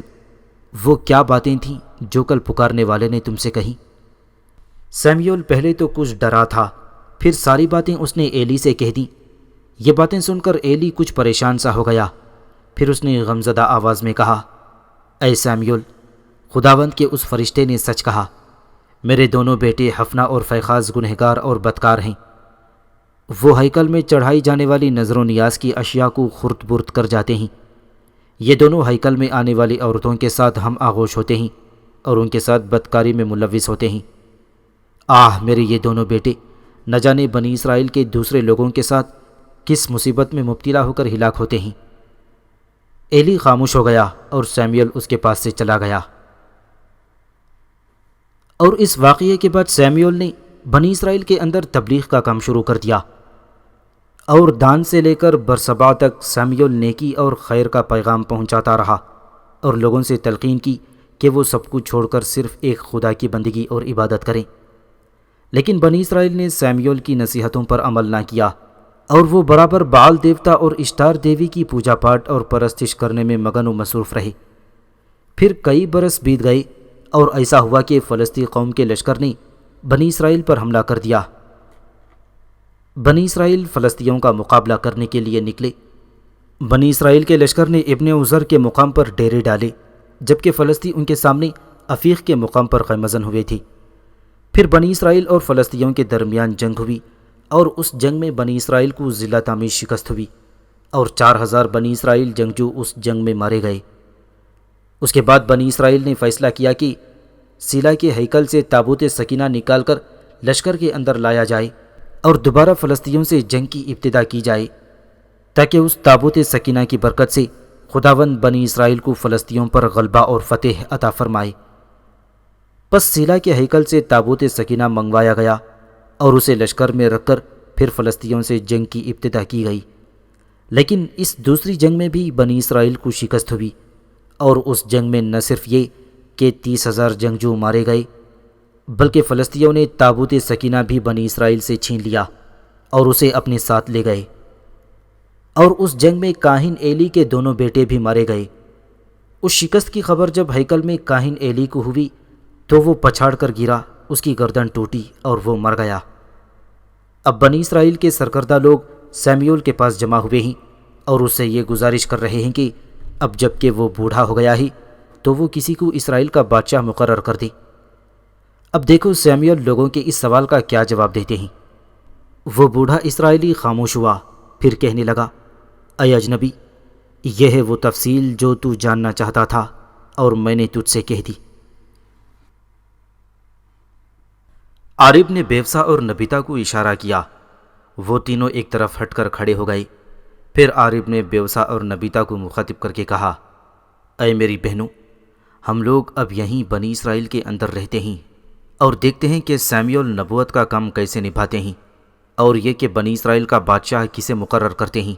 وہ کیا باتیں تھیں جو کل پکارنے والے نے تم سے کہیں؟ سیموئیل پہلے تو کچھ ڈرا تھا، پھر ساری باتیں اس نے ایلی سے کہہ دیں۔ یہ باتیں سن کر ایلی کچھ پریشان سا ہو گیا۔ پھر اس نے غمزدہ آواز میں کہا، اے سیموئیل، خداوند کے اس فرشتے نے سچ کہا، میرے دونوں بیٹے حفنہ اور فیخاز گنہگار اور بدکار ہیں۔ وہ ہیکل میں چڑھائی جانے والی نذر و نیاز کی اشیاء کو خرد برد کر جاتے ہیں۔ یہ دونوں ہیکل میں آنے والی عورتوں کے ساتھ ہم آغوش ہوتے ہیں اور ان کے ساتھ بدکاری میں ملوث ہوتے ہیں۔ آہ، میرے یہ دونوں بیٹے نہ جانے بنی اسرائیل کے دوسرے لوگوں کے ساتھ کس مصیبت میں مبتلا ہو کر ہلاک ہوتے ہیں۔ ایلی خاموش ہو گیا اور سیموئیل اس کے پاس سے چلا گیا۔ اور اس واقعے کے بعد سیموئیل نے بنی اسرائیل کے اندر تبلیغ کا کام شروع کر دیا، اور دان سے لے کر برسبا تک سیموئیل نیکی اور خیر کا پیغام پہنچاتا رہا اور لوگوں سے تلقین کی کہ وہ سب کچھ چھوڑ کر صرف ایک خدا کی بندگی اور عبادت کریں۔ لیکن بنی اسرائیل نے سیموئیل کی نصیحتوں پر عمل نہ کیا، اور وہ برابر بعال دیوتا اور اشتار دیوی کی پوجا پاٹ اور پرستش کرنے میں مگن و مصروف رہے۔ پھر کئی برس بیت گئے اور ایسا ہوا کہ فلسطی قوم کے لشکر نے بنی اسرائیل پر حملہ کر دیا۔ بنی اسرائیل فلسطینیوں کا مقابلہ کرنے کے لیے نکلے۔ بنی اسرائیل کے لشکر نے ابن عزر کے مقام پر ڈیرے ڈالے، جبکہ فلسطی ان کے سامنے عفیق کے مقام پر خیمزن ہوئے تھے۔ پھر بنی اسرائیل اور فلسطینیوں کے درمیان جنگ ہوئی، اور اس جنگ میں بنی اسرائیل کو ذلت آمیز شکست ہوئی، اور 4000 بنی اسرائیل جنگجو اس جنگ میں مارے گئے۔ اس کے بعد بنی اسرائیل نے فیصلہ کیا کہ سیلا کے ہیکل سے تابوت سکینہ نکال کر لشکر کے اندر لایا جائے اور دوبارہ فلسطینیوں سے جنگ کی ابتدا کی جائے، تاکہ اس تابوت سکینہ کی برکت سے خداوند بنی اسرائیل کو فلسطینیوں پر غلبہ اور فتح عطا فرمائے۔ پس سیلا کے ہیکل سے تابوت سکینہ منگوایا گیا اور اسے لشکر میں رکھ کر پھر فلسطینیوں سے جنگ کی ابتدا کی گئی۔ لیکن اس دوسری جنگ میں بھی بنی اسرائیل کو شکست ہوئی، اور اس جنگ میں نہ صرف یہ کہ 30,000 جنگجو مارے گئے، بلکہ فلسطینیوں نے تابوت سکینہ بھی بنی اسرائیل سے چھین لیا اور اسے اپنے ساتھ لے گئے۔ اور اس جنگ میں کاہن ایلی کے دونوں بیٹے بھی مارے گئے۔ اس شکست کی خبر جب ہیکل میں کاہن ایلی کو ہوئی تو وہ پچھاڑ کر گرا، اس کی گردن ٹوٹی اور وہ مر گیا۔ اب بنی اسرائیل کے سرکردہ لوگ سیموئیل کے پاس جمع ہوئے ہیں اور اس سے یہ گزارش کر رہے ہیں کہ اب جب کہ وہ بوڑھا ہو گیا ہے تو وہ کسی کو اسرائیل کا بادشاہ مقرر کر دے۔ اب دیکھو سیموئیل لوگوں کے اس سوال کا کیا جواب دیتے ہیں۔ وہ بوڑھا اسرائیلی خاموش ہوا، پھر کہنے لگا، اے اجنبی، یہ ہے وہ تفصیل جو تو جاننا چاہتا تھا اور میں نے تجھ سے کہہ دی۔ عارب نے بیوسا اور نبیتا کو اشارہ کیا، وہ تینوں ایک طرف ہٹ کر کھڑے ہو گئے۔ پھر عارب نے بیوسا اور نبیتا کو مخاطب کر کے کہا، اے میری بہنوں، ہم لوگ اب یہیں بنی اسرائیل کے اندر رہتے ہیں اور دیکھتے ہیں کہ سیموئیل نبوت کا کام کیسے نبھاتے ہیں، اور یہ کہ بنی اسرائیل کا بادشاہ کسے مقرر کرتے ہیں،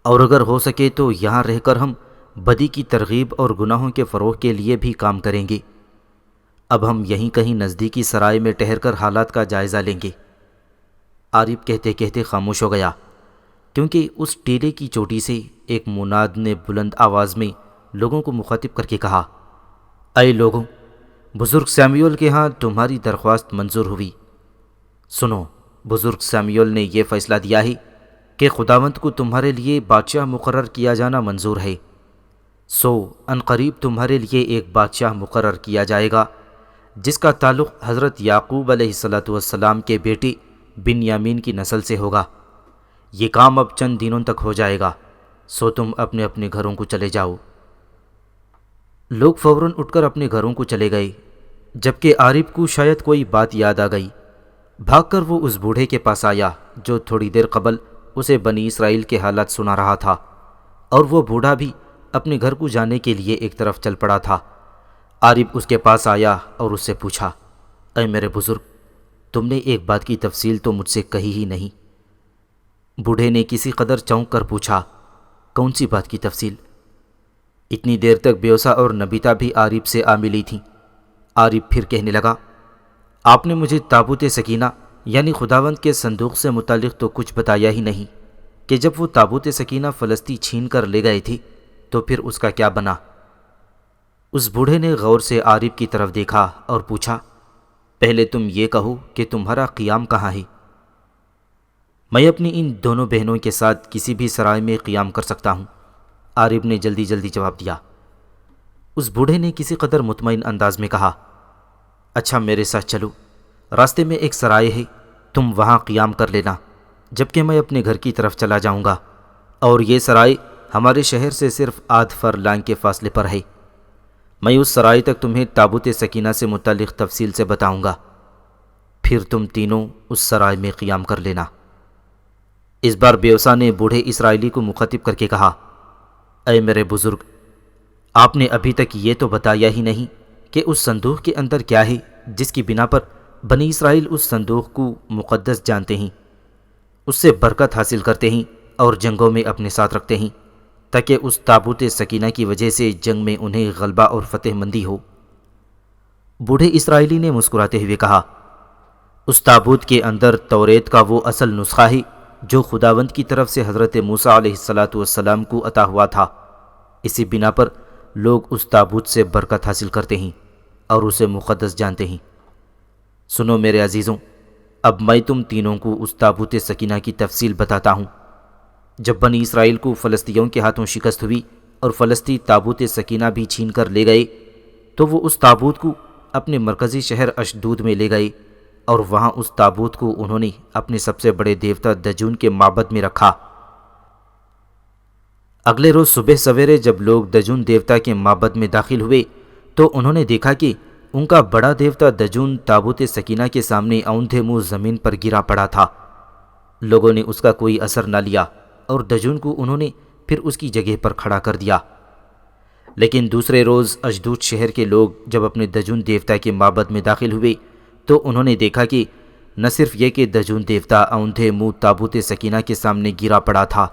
اور اگر ہو سکے تو یہاں رہ کر ہم بدی کی ترغیب اور گناہوں کے فروغ کے لیے بھی کام کریں گے۔ اب ہم یہیں کہیں نزدیکی سرائے میں ٹھہر کر حالات کا جائزہ لیں گے۔ عارب کہتے کہتے خاموش ہو گیا، کیونکہ اس ٹیلے کی چوٹی سے ایک مناد نے بلند آواز میں لوگوں کو مخاطب کر کے کہا، اے لوگوں، بزرگ سیموئیل کے ہاں تمہاری درخواست منظور ہوئی۔ سنو، بزرگ سیموئیل نے یہ فیصلہ دیا ہے کہ خداوند کو تمہارے لیے بادشاہ مقرر کیا جانا منظور ہے۔ سو عنقریب تمہارے لیے ایک بادشاہ مقرر کیا جائے گا جس کا تعلق حضرت یعقوب علیہ السلام کے بیٹے بنیامین کی نسل سے ہوگا۔ یہ کام اب چند دنوں تک ہو جائے گا، سو تم اپنے اپنے گھروں کو چلے جاؤ۔ لوگ فوراً اٹھ کر اپنے گھروں کو چلے گئے، جبکہ عارف کو شاید کوئی بات یاد آ گئی۔ بھاگ کر وہ اس بوڑھے کے پاس آیا جو تھوڑی دیر قبل اسے بنی اسرائیل کے حالات سنا رہا تھا، اور وہ بوڑھا بھی اپنے گھر کو جانے کے لیے ایک طرف چل پڑا تھا۔ عارف اس کے پاس آیا اور اس سے پوچھا، اے میرے بزرگ، تم نے ایک بات کی تفصیل تو مجھ سے کہی ہی نہیں۔ بوڑھے نے کسی قدر چونک کر پوچھا، کون سی بات کی تفصیل؟ اتنی دیر تک بیوسا اور نبیتا بھی عارف سے آ ملی تھیں۔ عارف پھر کہنے لگا، آپ نے مجھے تابوت سکینہ یعنی خداوند کے صندوق سے متعلق تو کچھ بتایا ہی نہیں کہ جب وہ تابوت سکینہ فلسطی چھین کر لے گئے تھے تو پھر اس کا کیا بنا؟ اس بوڑھے نے غور سے عارف کی طرف دیکھا اور پوچھا، پہلے تم یہ کہو کہ تمہارا قیام کہاں ہے؟ میں اپنی ان دونوں بہنوں کے ساتھ کسی بھی سرائے میں قیام کر سکتا ہوں، عارف نے جلدی جلدی جواب دیا۔ اس بوڑھے نے کسی قدر مطمئن انداز میں کہا، اچھا میرے ساتھ چلو، راستے میں ایک سرائے ہے، تم وہاں قیام کر لینا جبکہ میں اپنے گھر کی طرف چلا جاؤں گا، اور یہ سرائے ہمارے شہر سے صرف آدھ فرلانگ کے فاصلے پر ہے۔ میں اس سرائے تک تمہیں تابوت سکینہ سے متعلق تفصیل سے بتاؤں گا، پھر تم تینوں اس سرائے میں قیام کر لینا۔ اس بار بیوسا نے بوڑھے اسرائیلی کو مخاطب کر کے کہا، اے میرے بزرگ، آپ نے ابھی تک یہ تو بتایا ہی نہیں کہ اس صندوق کے اندر کیا ہے جس کی بنا پر بنی اسرائیل اس صندوق کو مقدس جانتے ہیں، اس سے برکت حاصل کرتے ہیں اور جنگوں میں اپنے ساتھ رکھتے ہیں تاکہ اس تابوت سکینہ کی وجہ سے جنگ میں انہیں غلبہ اور فتح مندی ہو۔ بوڑھے اسرائیلی نے مسکراتے ہوئے کہا، اس تابوت کے اندر توریت کا وہ اصل نسخہ ہے جو خداوند کی طرف سے حضرت موسیٰ علیہ السلام کو عطا ہوا تھا۔ اسی بنا پر لوگ اس تابوت سے برکت حاصل کرتے ہیں اور اسے مقدس جانتے ہیں۔ سنو میرے عزیزوں، اب میں تم تینوں کو اس تابوت سکینہ کی تفصیل بتاتا ہوں۔ جب بنی اسرائیل کو فلسطینیوں کے ہاتھوں شکست ہوئی اور فلسطی تابوت سکینہ بھی چھین کر لے گئے تو وہ اس تابوت کو اپنے مرکزی شہر اشدود میں لے گئے، اور وہاں اس تابوت کو انہوں نے اپنے سب سے بڑے دیوتا دجون کے معبد میں رکھا۔ اگلے روز صبح سویرے جب لوگ دجون دیوتا کے معبد میں داخل ہوئے تو انہوں نے دیکھا کہ ان کا بڑا دیوتا دجون تابوت سکینہ کے سامنے اوندھے منہ زمین پر گرا پڑا تھا۔ لوگوں نے اس کا کوئی اثر نہ لیا اور دجون کو انہوں نے پھر اس کی جگہ پر کھڑا کر دیا۔ لیکن دوسرے روز اشدود شہر کے لوگ جب اپنے دجون دیوتا کے معبد میں داخل ہوئے تو انہوں نے دیکھا کہ نہ صرف یہ کہ دجون دیوتا اوندھے منہ تابوت سکینہ کے سامنے گرا پڑا تھا،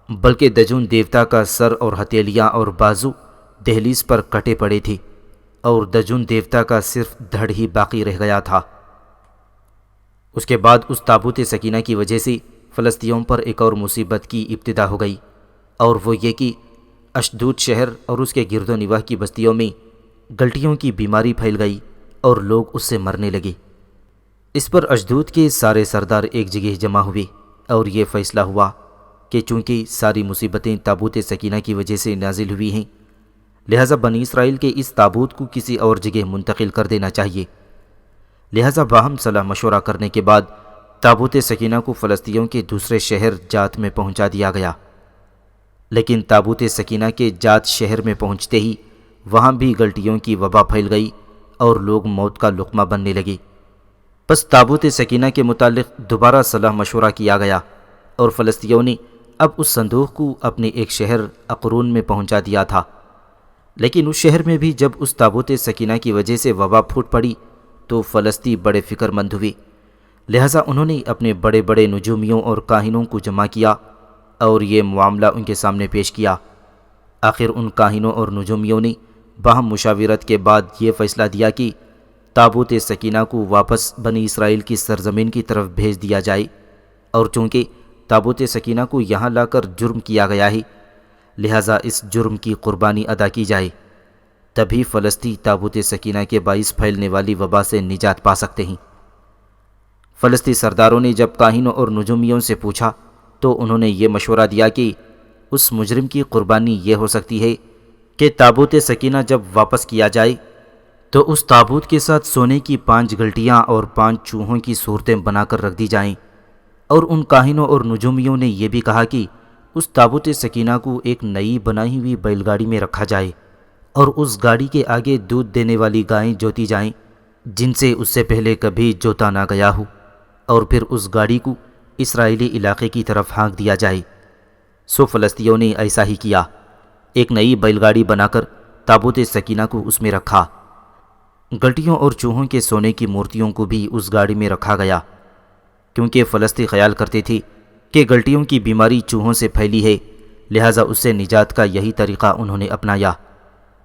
بلکہ دجون دیوتا کا سر اور ہتھیلیاں اور بازو دہلیز پر کٹے پڑے تھے، اور دجون دیوتا کا صرف دھڑ ہی باقی رہ گیا تھا۔ اس کے بعد اس تابوت سکینہ کی وجہ سے فلسطینیوں پر ایک اور مصیبت کی ابتدا ہو گئی، اور وہ یہ کہ اشدود شہر اور اس کے گرد و نواح کی بستیوں میں گلٹیوں کی بیماری پھیل گئی اور لوگ اس سے مرنے لگے۔ اس پر اشدود کے سارے سردار ایک جگہ جمع ہوئے اور یہ فیصلہ ہوا کہ چونکہ ساری مصیبتیں تابوت سکینہ کی وجہ سے نازل ہوئی ہیں، لہذا بنی اسرائیل کے اس تابوت کو کسی اور جگہ منتقل کر دینا چاہیے۔ لہذا باہم صلاح مشورہ کرنے کے بعد تابوت سکینہ کو فلسطینیوں کے دوسرے شہر جات میں پہنچا دیا گیا۔ لیکن تابوت سکینہ کے جات شہر میں پہنچتے ہی وہاں بھی گلٹیوں کی وبا پھیل گئی اور لوگ موت کا لقمہ بننے لگے۔ پس تابوت سکینہ کے متعلق دوبارہ صلاح مشورہ کیا گیا اور فلسطینیوں نے اب اس صندوق کو اپنے ایک شہر اقرون میں پہنچا دیا تھا۔ لیکن اس شہر میں بھی جب اس تابوت سکینہ کی وجہ سے وبا پھوٹ پڑی تو فلسطی بڑے فکر مند ہوئے، لہٰذا انہوں نے اپنے بڑے بڑے نجومیوں اور کاہنوں کو جمع کیا اور یہ معاملہ ان کے سامنے پیش کیا۔ آخر ان کاہنوں اور نجومیوں نے باہم مشاورت کے بعد یہ فیصلہ دیا کہ تابوت سکینہ کو واپس بنی اسرائیل کی سرزمین کی طرف بھیج دیا جائے، اور چونکہ تابوت سکینہ کو یہاں لا کر جرم کیا گیا ہے، لہٰذا اس جرم کی قربانی ادا کی جائے، تبھی فلسطی تابوت سکینہ کے باعث پھیلنے والی وبا سے نجات پا سکتے ہیں۔ فلسطی سرداروں نے جب کاہنوں اور نجومیوں سے پوچھا تو انہوں نے یہ مشورہ دیا کہ اس مجرم کی قربانی یہ ہو سکتی ہے کہ تابوت سکینہ جب واپس کیا جائے تو اس تابوت کے ساتھ سونے کی 5 گلٹیاں اور 5 چوہوں کی صورتیں بنا کر رکھ دی جائیں، اور ان کاہنوں اور نجومیوں نے یہ بھی کہا کہ اس تابوت سکینہ کو ایک نئی بنائی ہوئی بیل گاڑی میں رکھا جائے، اور اس گاڑی کے آگے دودھ دینے والی گائیں جوتی جائیں جن سے اس سے پہلے کبھی جوتا نہ گیا ہو، اور پھر اس گاڑی کو اسرائیلی علاقے کی طرف ہانک دیا جائے۔ سو فلسطینیوں نے ایسا ہی کیا، ایک نئی بیل گاڑی بنا کر تابوت سکینہ کو اس میں رکھا۔ گلٹیوں اور چوہوں کے سونے کی مورتیوں کو بھی اس گاڑی میں رکھا گیا، کیونکہ فلسطین خیال کرتے تھے کہ گلٹیوں کی بیماری چوہوں سے پھیلی ہے، لہٰذا اس سے نجات کا یہی طریقہ انہوں نے اپنایا۔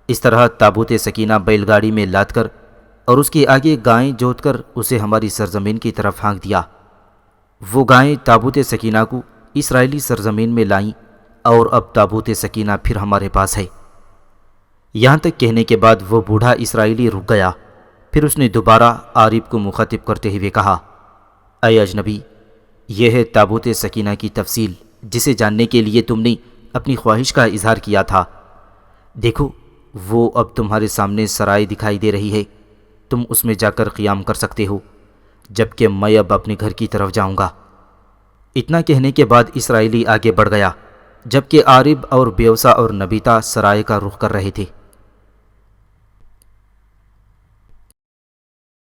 اس طرح تابوت سکینہ بیل گاڑی میں لاد کر اور اس کے آگے گائیں جوت کر اسے ہماری سرزمین کی طرف ہانک دیا۔ وہ گائیں تابوت سکینہ کو اسرائیلی سرزمین میں لائیں، اور اب تابوت سکینہ پھر ہمارے پاس ہے۔ یہاں تک کہنے کے بعد وہ بوڑھا اسرائیلی رک گیا، پھر اس نے دوبارہ عارب کو مخاطب کرتے ہوئے کہا، اے اجنبی، یہ ہے تابوت سکینہ کی تفصیل جسے جاننے کے لیے تم نے اپنی خواہش کا اظہار کیا تھا۔ دیکھو، وہ اب تمہارے سامنے سرائے دکھائی دے رہی ہے، تم اس میں جا کر قیام کر سکتے ہو، جبکہ میں اب اپنے گھر کی طرف جاؤں گا۔ اتنا کہنے کے بعد اسرائیلی آگے بڑھ گیا، جبکہ عارب اور بیوسا اور نبیتا سرائے کا رخ کر رہے تھے۔